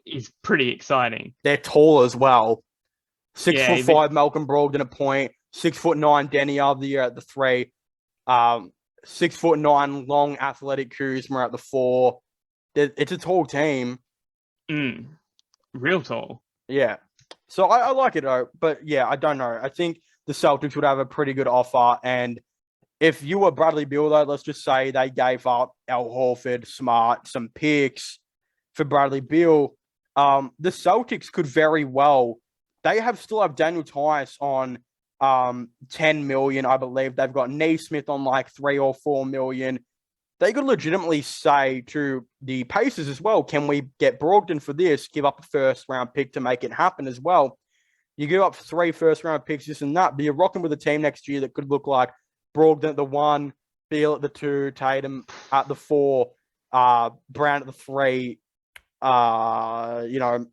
is pretty exciting. They're tall as well. 6'5" Malcolm Brogdon a point. 6'9" Denny of the year at the 3. 6'9" long athletic Kuzma at the 4. It's a tall team. Real tall. Yeah. So I like it though. But yeah, I don't know. I think the Celtics would have a pretty good offer. And if you were Bradley Beal, though, let's just say they gave up Al Horford, Smart, some picks for Bradley Beal. The Celtics could very well. They still have Daniel Tice on $10 million, I believe. They've got Naismith on like $3 or $4 million. They could legitimately say to the Pacers as well, can we get Brogdon for this? Give up a first-round pick to make it happen as well. You give up 3 first-round picks, this and that, but you're rocking with a team next year that could look like Brogdon at the 1, Beal at the 2, Tatum at the 4, Brown at the 3,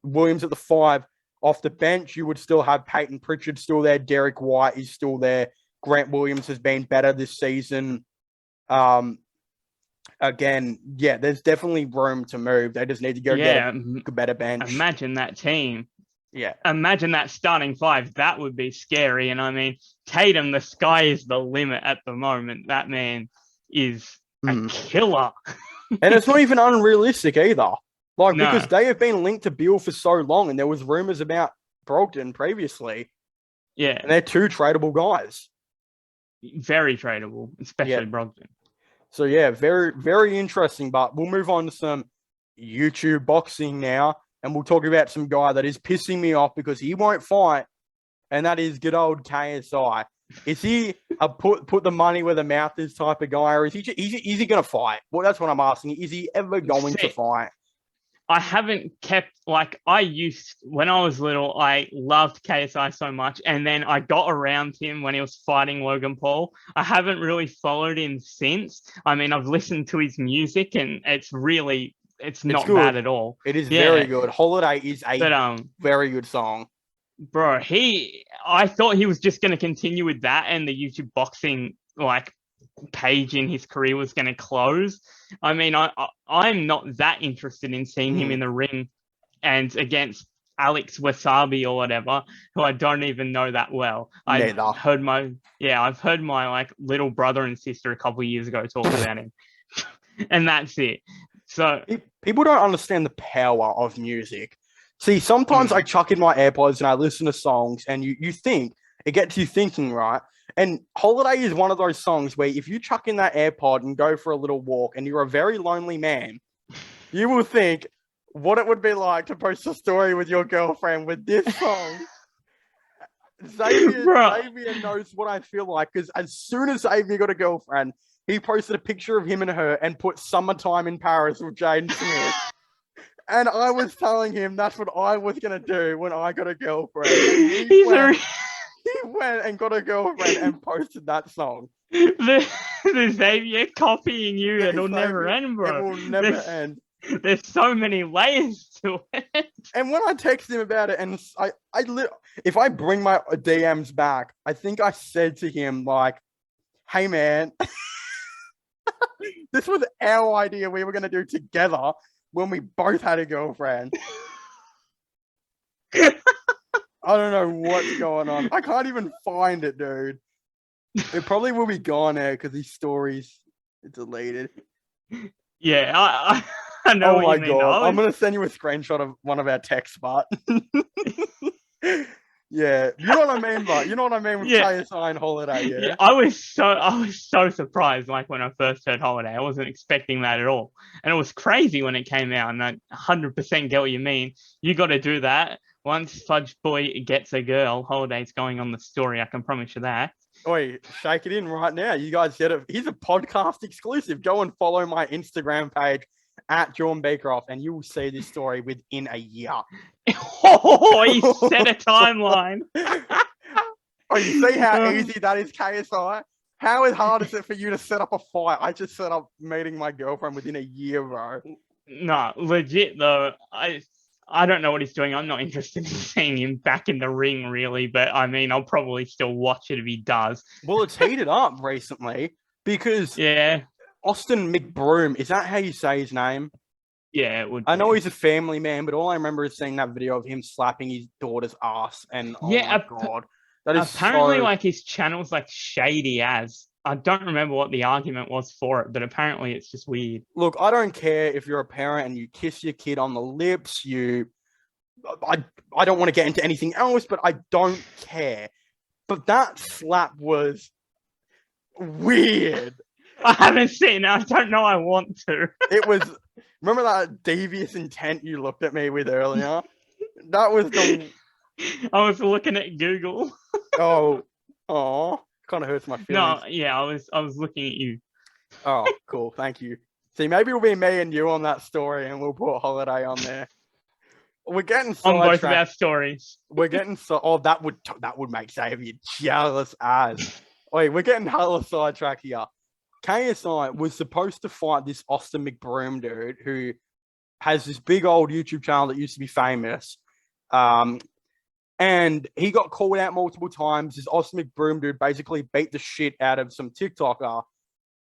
Williams at the 5. Off the bench, you would still have Peyton Pritchard still there. Derek White is still there. Grant Williams has been better this season. Again, there's definitely room to move. They just need to go get a better bench. Imagine that team. Yeah. Imagine that starting 5. That would be scary. And I mean, Tatum, the sky is the limit at the moment. That man is a killer. And it's not even unrealistic either. Because they have been linked to Beal for so long, and there was rumors about Brogdon previously. Yeah. And they're 2 tradable guys. Very tradable, especially Brogdon. So, yeah, very, very interesting. But we'll move on to some YouTube boxing now, and we'll talk about some guy that is pissing me off because he won't fight, and that is good old KSI. Is he a put the money where the mouth is type of guy, or is he going to fight? Well, that's what I'm asking. Is he ever going to fight? I haven't kept, when I was little, I loved KSI so much. And then I got around him when he was fighting Logan Paul. I haven't really followed him since. I mean, I've listened to his music and it's not bad at all. It is very good. Holiday is a very good song. Bro, I thought he was just going to continue with that and the YouTube boxing, page in his career was going to close. I mean, I'm not that interested in seeing him in the ring and against Alex Wasabi or whatever, who I don't even know that well. I've heard my little brother and sister a couple of years ago talk about him, and that's it. So people don't understand the power of music. See, sometimes I chuck in my AirPods and I listen to songs, and you think it gets you thinking, right? And Holiday is one of those songs where if you chuck in that AirPod and go for a little walk and you're a very lonely man, you will think what it would be like to post a story with your girlfriend with this song. Xavier knows what I feel like because as soon as Xavier got a girlfriend, he posted a picture of him and her and put Summertime in Paris with Jaden Smith. And I was telling him that's what I was going to do when I got a girlfriend. He went and got a girlfriend and posted that song. The Xavier copying you, it'll never end, bro. It will never end. There's so many layers to it. And when I text him about it, and if I bring my DMs back, I think I said to him, hey, man, this was our idea we were going to do together when we both had a girlfriend. I don't know what's going on. I can't even find it, dude. It probably will be gone now because these stories are deleted. Yeah, I know. Oh my god! I'm gonna send you a screenshot of one of our texts, but yeah, you know what I mean, but you know what I mean with KSI and Holiday. Yeah, I was so surprised. When I first heard Holiday, I wasn't expecting that at all, and it was crazy when it came out. And I 100% get what you mean. You got to do that. Once Fudge Boy gets a girl, Holiday's going on the story. I can promise you that. Oi, shake it in right now. You guys get it. Here's a podcast exclusive. Go and follow my Instagram page at John Beecroft, and you will see this story within a year. Oh, he set a timeline. Oh, you see how easy that is, KSI? How hard is it for you to set up a fight? I just set up meeting my girlfriend within a year, bro. No, legit though. I don't know what he's doing. I'm not interested in seeing him back in the ring, really. But I mean, I'll probably still watch it if he does. Well, it's heated up recently because Yeah, Austin McBroom, is that how you say his name? yeah, it would. I know he's a family man, but all I remember is seeing that video of him slapping his daughter's ass, and oh Yeah, my god, that is apparently, so. like his channel's like shady as. I don't remember what the argument was for it, but apparently it's just weird. Look, I don't care if you're a parent and you kiss your kid on the lips. I don't want to get into anything else, but I don't care. But that slap was weird. I haven't seen it. I don't know. I want to. It was. Remember that devious intent you looked at me with earlier? That was the. I was looking at Google. Oh, kind of hurts my feelings. No, yeah, I was looking at you. Oh, cool. Thank you. See, maybe it'll be me and you on that story, and we'll put Holiday on there. We're getting on both of our stories. We're getting that would make Xavier jealous as. Wait, we're getting hella sidetracked here. KSI was supposed to fight this Austin McBroom dude who has this big old YouTube channel that used to be famous. And he got called out multiple times. This Austin McBroom dude basically beat the shit out of some TikToker.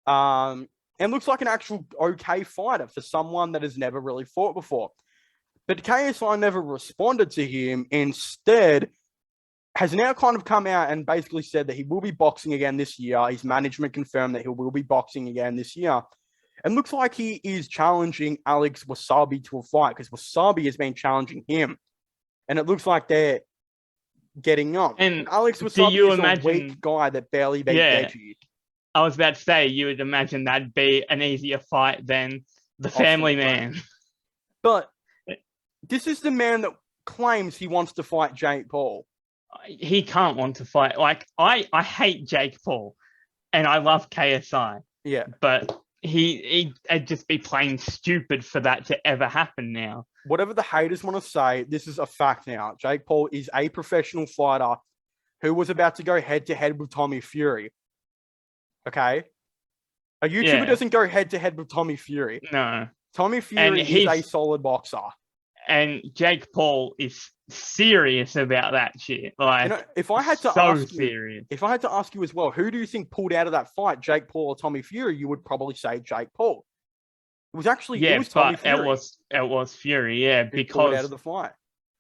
And looks like an actual okay fighter for someone that has never really fought before. But KSI never responded to him. Instead, has now kind of come out and basically said that he will be boxing again this year. His management confirmed that he will be boxing again this year. And looks like he is challenging Alex Wasabi to a fight because Wasabi has been challenging him. And it looks like they're getting on. And Alex Wasabi is a weak guy that barely beat Deji. I was about to say, you would imagine that'd be an easier fight than the family man. But this is the man that claims he wants to fight Jake Paul. He can't want to fight. Like, I hate Jake Paul, and I love KSI. Yeah. But he'd just be plain stupid for that to ever happen now. Whatever the haters want to say, this is a fact now. Jake Paul is a professional fighter who was about to go head-to-head with Tommy Fury. Okay? A YouTuber doesn't go head-to-head with Tommy Fury. No. Tommy Fury is a solid boxer. And Jake Paul is serious about that shit. Like, if I had to if I had to ask you as well, who do you think pulled out of that fight, Jake Paul or Tommy Fury? You would probably say Jake Paul. It was actually it was Tommy Fury. It was Fury, yeah, because pulled out of the fight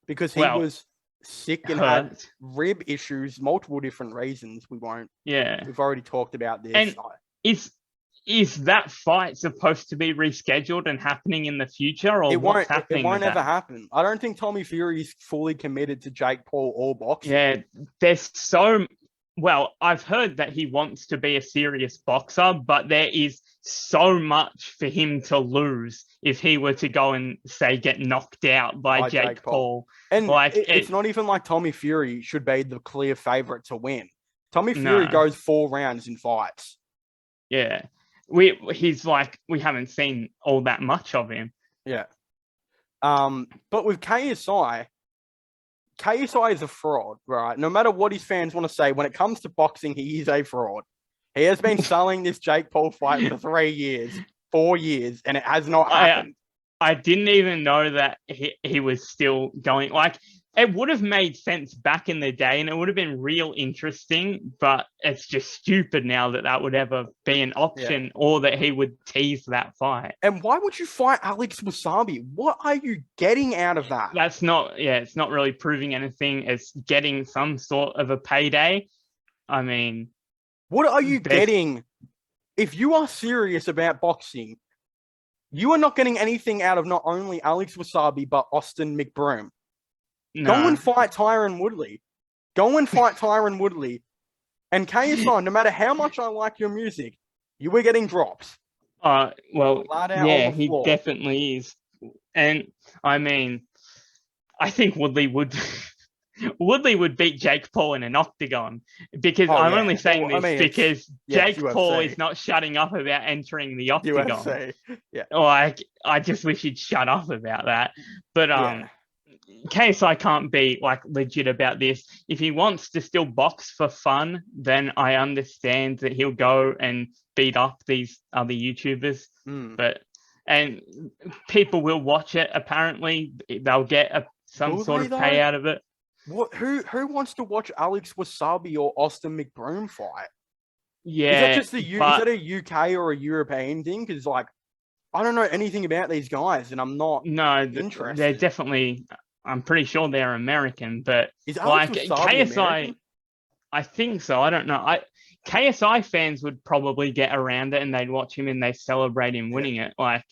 because he was sick and had rib issues, multiple different reasons. We've already talked about this. And is that fight supposed to be rescheduled and happening in the future, or what's happening? It won't ever happen. I don't think Tommy Fury is fully committed to Jake Paul or boxing. Yeah, I've heard that he wants to be a serious boxer, but there is so much for him to lose if he were to go and, say, get knocked out by Jake Paul. And it's not even like Tommy Fury should be the clear favorite to win. Tommy Fury goes 4 rounds in fights. Yeah. We haven't seen all that much of him. Yeah. But with KSI is a fraud, right? No matter what his fans want to say, when it comes to boxing, he is a fraud. He has been selling this Jake Paul fight for 3 years, 4 years, and it has not happened. I didn't even know that he was still going. Like, it would have made sense back in the day, and it would have been real interesting, but it's just stupid now that would ever be an option, or that he would tease that fight. And why would you fight Alex Wasabi? What are you getting out of that? It's not really proving anything. It's getting some sort of a payday. I mean, what are you getting? If you are serious about boxing, you are not getting anything out of not only Alex Wasabi, but Austin McBroom. No. Go and fight Tyron Woodley. And KSI, no matter how much I like your music, you were getting drops. He definitely is. And I mean, I think Woodley would beat Jake Paul in an octagon, because I'm only saying this because Jake Paul is not shutting up about entering the octagon. UFC. Yeah. Like, I just wish he'd shut up about that. But KSI can't be like legit about this. If he wants to still box for fun, then I understand that he'll go and beat up these other YouTubers. But and people will watch it. Apparently, they'll get some sort of pay out of it. What? Who wants to watch Alex Wasabi or Austin McBroom fight? Yeah, is that a UK or a European thing? Because like, I don't know anything about these guys, and I'm not interested. They're definitely. I'm pretty sure they're American, but is Alex like Wasabi KSI, American? I think so. I don't know. KSI fans would probably get around it and they'd watch him and they celebrate him winning it. Like,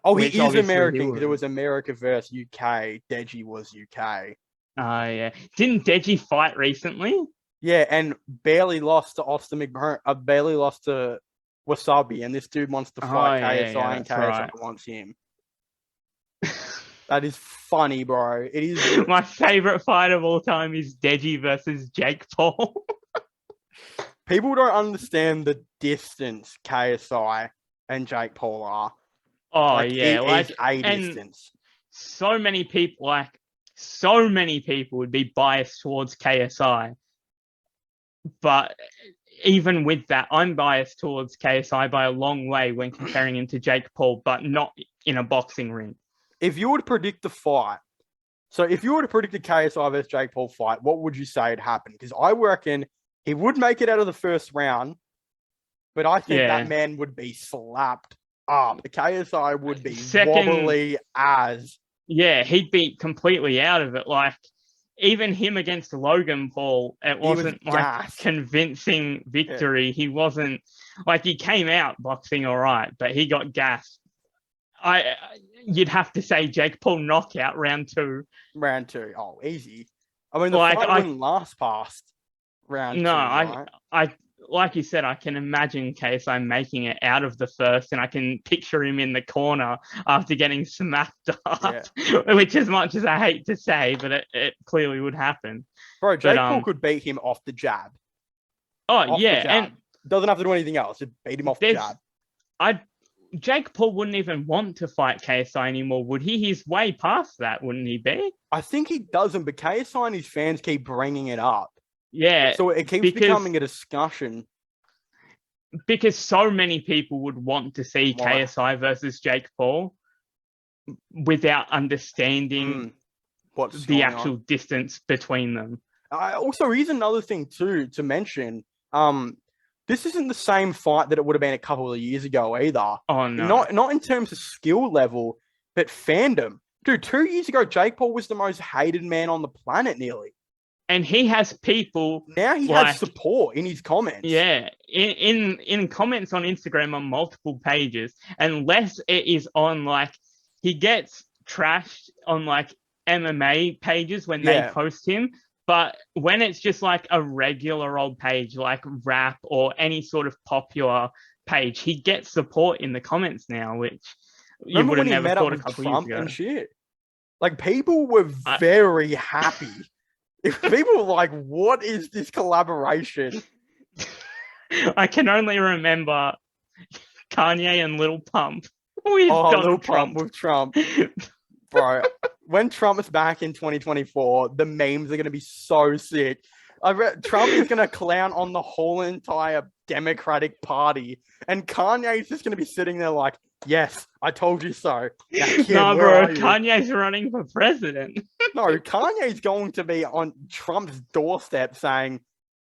oh, he is American because it was America versus UK. Deji was UK. Yeah. Didn't Deji fight recently? Yeah, and barely lost to Austin McBroom. Barely lost to Wasabi, and this dude wants to fight KSI, and KSI wants him. That is funny, bro. It is. My favorite fight of all time is Deji versus Jake Paul. People don't understand the distance KSI and Jake Paul are. Oh, yeah. Like a distance. So many people would be biased towards KSI. But even with that, I'm biased towards KSI by a long way when comparing him to Jake Paul, but not in a boxing ring. If you were to predict the fight, so if you were to predict the KSI versus Jake Paul fight, what would you say would happen? Because I reckon he would make it out of the first round, but I think that man would be slapped up. The KSI would be wobbly as. Yeah, he'd be completely out of it. Like, even him against Logan Paul, it wasn't like convincing victory. Yeah. He wasn't like, he came out boxing all right, but he got gassed. You'd have to say Jake Paul knockout round 2. Round 2, oh, easy. I mean, the fight wouldn't last past round 2. No, right? Like you said, I can imagine KSI making it out of the first, and I can picture him in the corner after getting smacked up, which, as much as I hate to say, but it clearly would happen. Bro, Jake Paul could beat him off the jab. And doesn't have to do anything else. Just beat him off the jab. Jake Paul wouldn't even want to fight KSI anymore, would he? He's way past that, wouldn't he be? I think he doesn't, but KSI and his fans keep bringing it up. Yeah. So it keeps becoming a discussion. Because so many people would want to see KSI versus Jake Paul without understanding what's the actual distance between them. Also, here's another thing too to mention. This isn't the same fight that it would have been a couple of years ago either. Oh, no. Not in terms of skill level, but fandom. Dude, 2 years ago, Jake Paul was the most hated man on the planet nearly. And he has people... Now he has support in his comments. Yeah. In comments on Instagram on multiple pages. Unless it is on, like... He gets trashed on, like, MMA pages when they post him. But when it's just like a regular old page, like rap or any sort of popular page, he gets support in the comments now, which you would have never thought a couple years ago. And shit. Like, people were very happy. If people were like, what is this collaboration? I can only remember Kanye and Lil Pump with Donald Trump. With Trump. Bro, when Trump is back in 2024, the memes are going to be so sick. Trump is going to clown on the whole entire Democratic Party, and Kanye is just going to be sitting there like, yes, I told you so. Now, kid, bro, Kanye's running for president. No, Kanye's going to be on Trump's doorstep saying,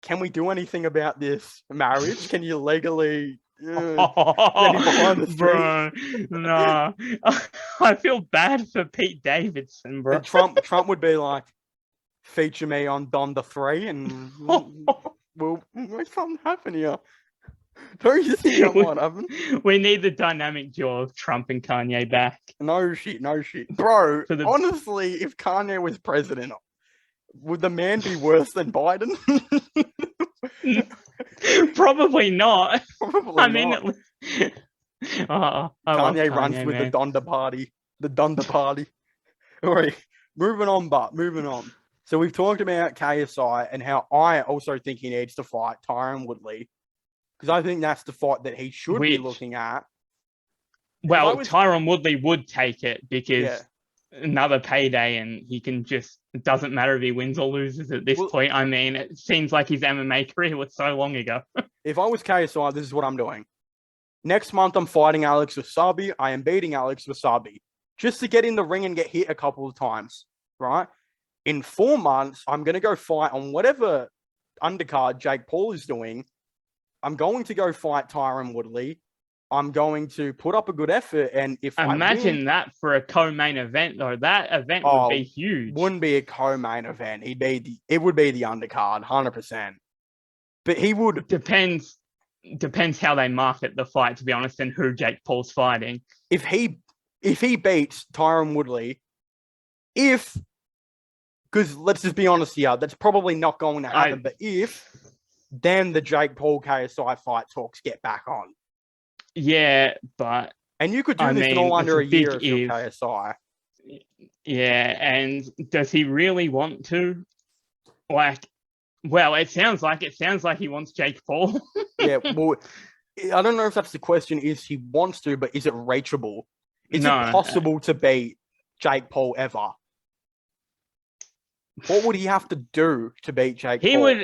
can we do anything about this marriage? Can you legally... bro, no. I feel bad for Pete Davidson, bro. And Trump would be like, feature me on Donda 3 and we'll make something happen here. Don't you think what happened? We need the dynamic duo of Trump and Kanye back. No shit. Bro, honestly, if Kanye was president, would the man be worse than Biden? Probably not. Kanye runs with the Donda party. The Donda party. All right, moving on. So we've talked about KSI and how I also think he needs to fight Tyron Woodley, because I think that's the fight that he should be looking at. Well, Tyron Woodley would take it because another payday, and he can just... It doesn't matter if he wins or loses at this point. I mean, it seems like his MMA career was so long ago. If I was KSI, this is what I'm doing. next month I'm fighting Alex Wasabi. I am beating Alex Wasabi just to get in the ring and get hit a couple of times, right? In 4 months, I'm going to go fight on whatever undercard Jake Paul is doing. I'm going to go fight Tyron Woodley. I'm going to put up a good effort. And if imagine that for a co-main event, though, that event would be huge. Wouldn't be a co-main event. It would be the undercard, 100%. But he would. Depends how they market the fight, to be honest, and who Jake Paul's fighting. If he beats Tyron Woodley, because let's just be honest here, that's probably not going to happen. But then the Jake Paul KSI fight talks get back on. Yeah, but and you could do this in all under a year if you're KSI. Yeah, and does he really want to? Well, it sounds like he wants Jake Paul. Yeah, well, I don't know if that's the question. Is he wants to, but is it reachable? Is it possible to beat Jake Paul ever? What would he have to do to beat Jake Paul?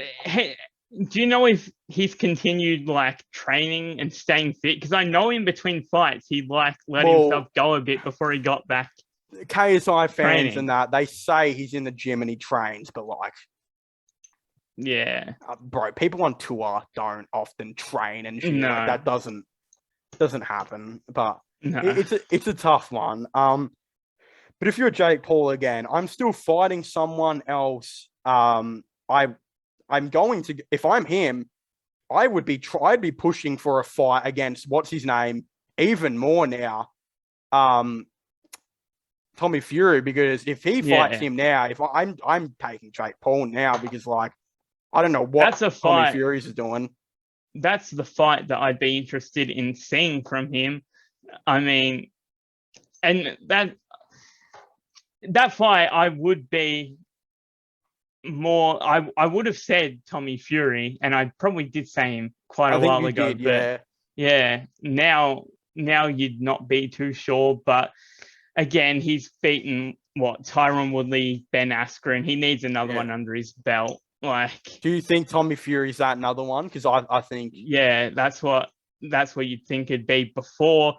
Do you know if he's continued training and staying fit? Because I know in between fights he let himself go a bit before he got back. KSI fans training. And that they say he's in the gym and he trains, but yeah, bro, people on tour don't often train and shit. No. That doesn't happen. But it's a tough one. But if you're Jake Paul again, I'm still fighting someone else. I'm going to, if I'm him, I'd be pushing for a fight against what's his name even more now, Tommy Fury, because if he fights him now, if I'm taking Jake Paul now because I don't know what Tommy Fury's doing. That's the fight that I'd be interested in seeing from him. I mean, and that fight I would be more. I would have said Tommy Fury, and I probably did say him quite a while ago. Yeah. Now you'd not be too sure, but again, he's beaten Tyron Woodley, Ben Askren. He needs another one under his belt. Do you think Tommy Fury's that another one? Because I think that's what you'd think it'd be before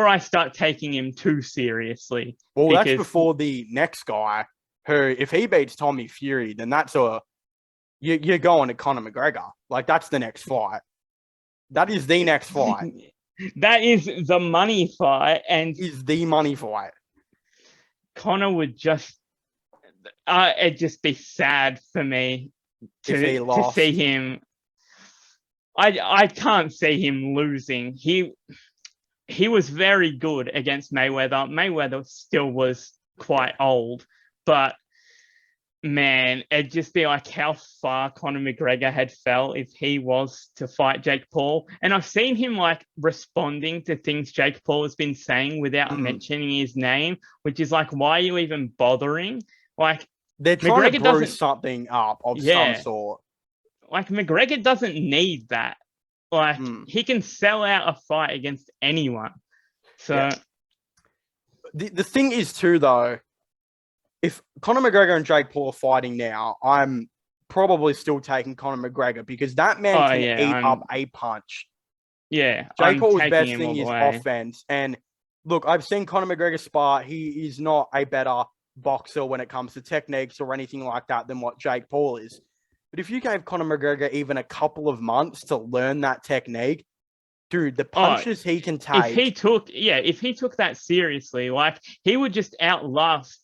I start taking him too seriously. Well, that's before the next guy. Who, if he beats Tommy Fury, then that's you're going to Conor McGregor. That's the next fight. That is the next fight. That is the money fight, and is the money fight. Conor would it'd just be sad for me to see him. I can't see him losing. He was very good against Mayweather. Mayweather still was quite old. But, man, it'd just be how far Conor McGregor had fell if he was to fight Jake Paul. And I've seen him, responding to things Jake Paul has been saying without mentioning his name, which is why are you even bothering? They're trying to brew something up of some sort. McGregor doesn't need that. He can sell out a fight against anyone. So... Yeah. The thing is, too, though, if Conor McGregor and Jake Paul are fighting now, I'm probably still taking Conor McGregor because that man can eat up a punch. Yeah. Jake Paul's best thing is offense. And look, I've seen Conor McGregor spar. He is not a better boxer when it comes to techniques or anything like that than what Jake Paul is. But if you gave Conor McGregor even a couple of months to learn that technique, dude, the punches he can take. If he took that seriously, he would just outlast.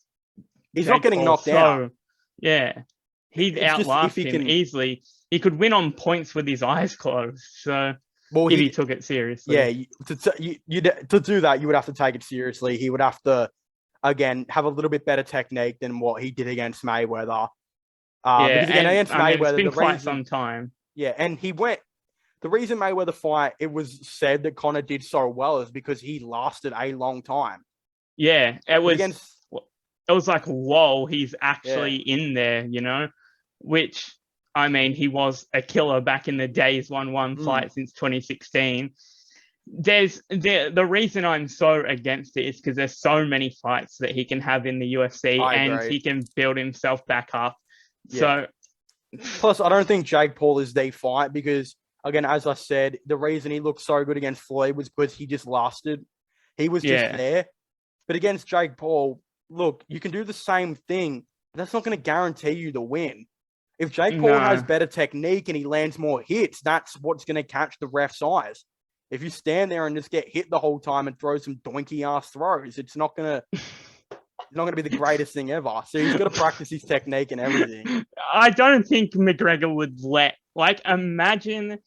He's not getting knocked out. Yeah. He'd outlast him easily. He could win on points with his eyes closed. So if he took it seriously. Yeah. To do that, you would have to take it seriously. He would have to, again, have a little bit better technique than what he did against Mayweather. Because again, against Mayweather, it's been quite some time. Yeah, and the reason Mayweather fight, it was said that Conor did so well is because he lasted a long time. Yeah, it was whoa, he's actually in there, which, I mean, he was a killer back in the days, won one fight since 2016. The reason I'm so against it is because there's so many fights that he can have in the UFC and he can build himself back up. Yeah. So, plus, I don't think Jake Paul is the fight because again, as I said, the reason he looked so good against Floyd was because he just lasted. He was just there. But against Jake Paul, look, you can do the same thing. But that's not going to guarantee you the win. If Jake Paul has better technique and he lands more hits, that's what's going to catch the ref's eyes. If you stand there and just get hit the whole time and throw some donkey ass throws, it's not gonna be the greatest thing ever. So he's got to practice his technique and everything. I don't think McGregor would imagine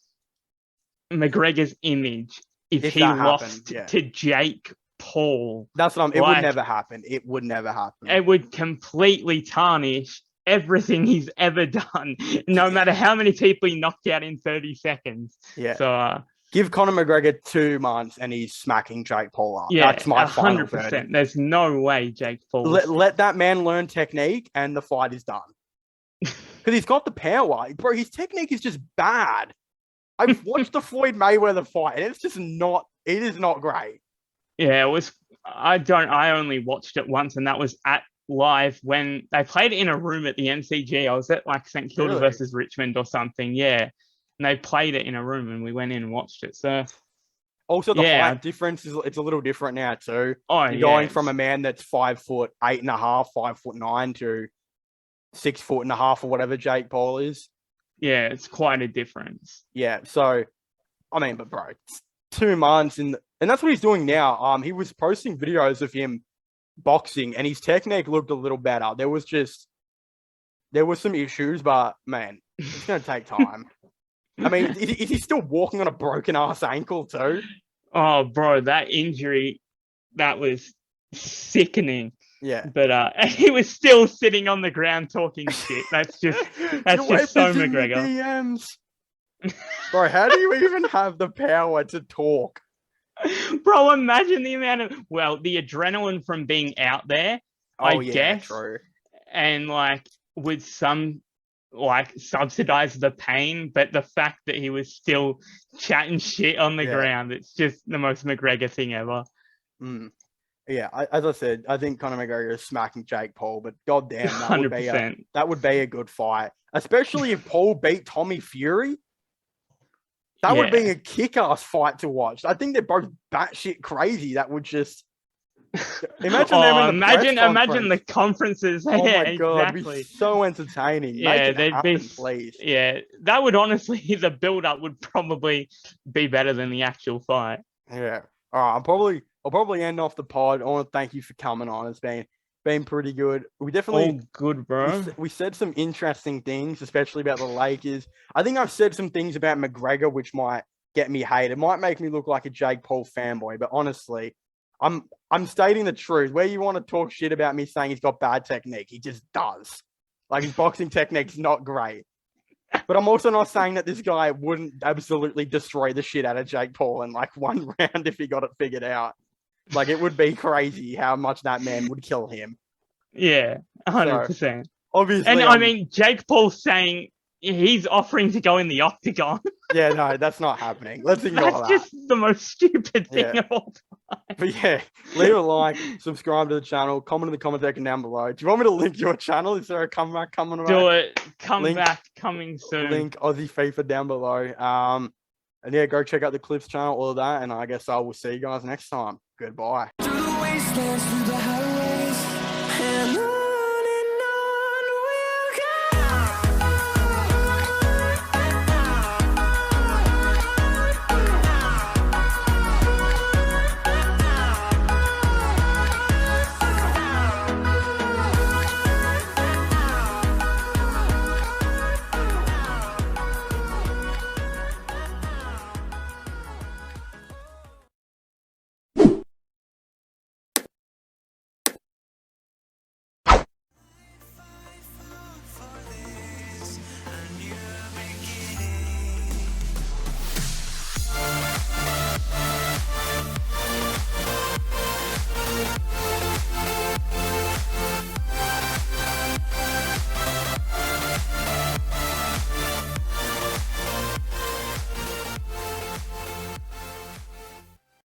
McGregor's image if he lost to Jake Paul. That's what it would never happen. It would never happen. It would completely tarnish everything he's ever done, no matter how many people he knocked out in 30 seconds. Yeah. So give Conor McGregor 2 months and he's smacking Jake Paul up. Yeah, that's my 100%. Final verdict. There's no way Jake Paul. Let that man learn technique and the fight is done. Because he's got the power. Bro, his technique is just bad. I've watched the Floyd Mayweather fight and it is not great. Yeah, it was. I only watched it once and that was at live when they played it in a room at the NCG. I was at St Kilda versus Richmond or something. Yeah. And they played it in a room and we went in and watched it. So also the height difference it's a little different now too. You're going from a man that's 5'8.5", 5'9" to 6'1.5" or whatever Jake Paul is. Yeah, it's quite a difference. Yeah. So I mean, but bro, it's 2 months and that's what he's doing now. He was posting videos of him boxing and his technique looked a little better. There was some issues, but man, it's gonna take time. I mean, is he still walking on a broken ass ankle too? Oh, bro, that injury, that was sickening. Yeah, but he was still sitting on the ground talking shit. That's just so McGregor. DMs. Bro, how do you even have the power to talk? Bro, imagine the amount of the adrenaline from being out there. I guess, true. And with some subsidize the pain, but the fact that he was still chatting shit on the ground, it's just the most McGregor thing ever. Yeah, as I said, I think Conor McGregor is smacking Jake Paul, but goddamn, that would be a good fight, especially if Paul beat Tommy Fury. That would be a kick-ass fight to watch. I think they're both batshit crazy. That would just imagine them in the imagine the conferences. Oh my god, it'd be so entertaining. Yeah, they'd be please. Yeah, that would honestly, the build-up would probably be better than the actual fight. Yeah. All right, I'll probably end off the pod. I want to thank you for coming on. It's been pretty good. We definitely all good, bro. We said some interesting things, especially about the Lakers. I think I've said some things about McGregor which might get me hated. It might make me look like a Jake Paul fanboy, but honestly, I'm stating the truth. Where you want to talk shit about me saying he's got bad technique, he just does. His boxing technique's not great. But I'm also not saying that this guy wouldn't absolutely destroy the shit out of Jake Paul in 1 round if he got it figured out. It would be crazy how much that man would kill him. Yeah, 100%. So, obviously. And I mean, Jake Paul saying he's offering to go in the octagon. Yeah, no, that's not happening. Let's ignore that. That's just the most stupid thing of all time. But yeah, leave a like, subscribe to the channel, comment in the comment section down below. Do you want me to link your channel? Is there a comeback coming around? Do it. Coming soon. Link Aussie FIFA down below. And yeah, go check out the Clips channel, all of that. And I guess I will see you guys next time. Goodbye.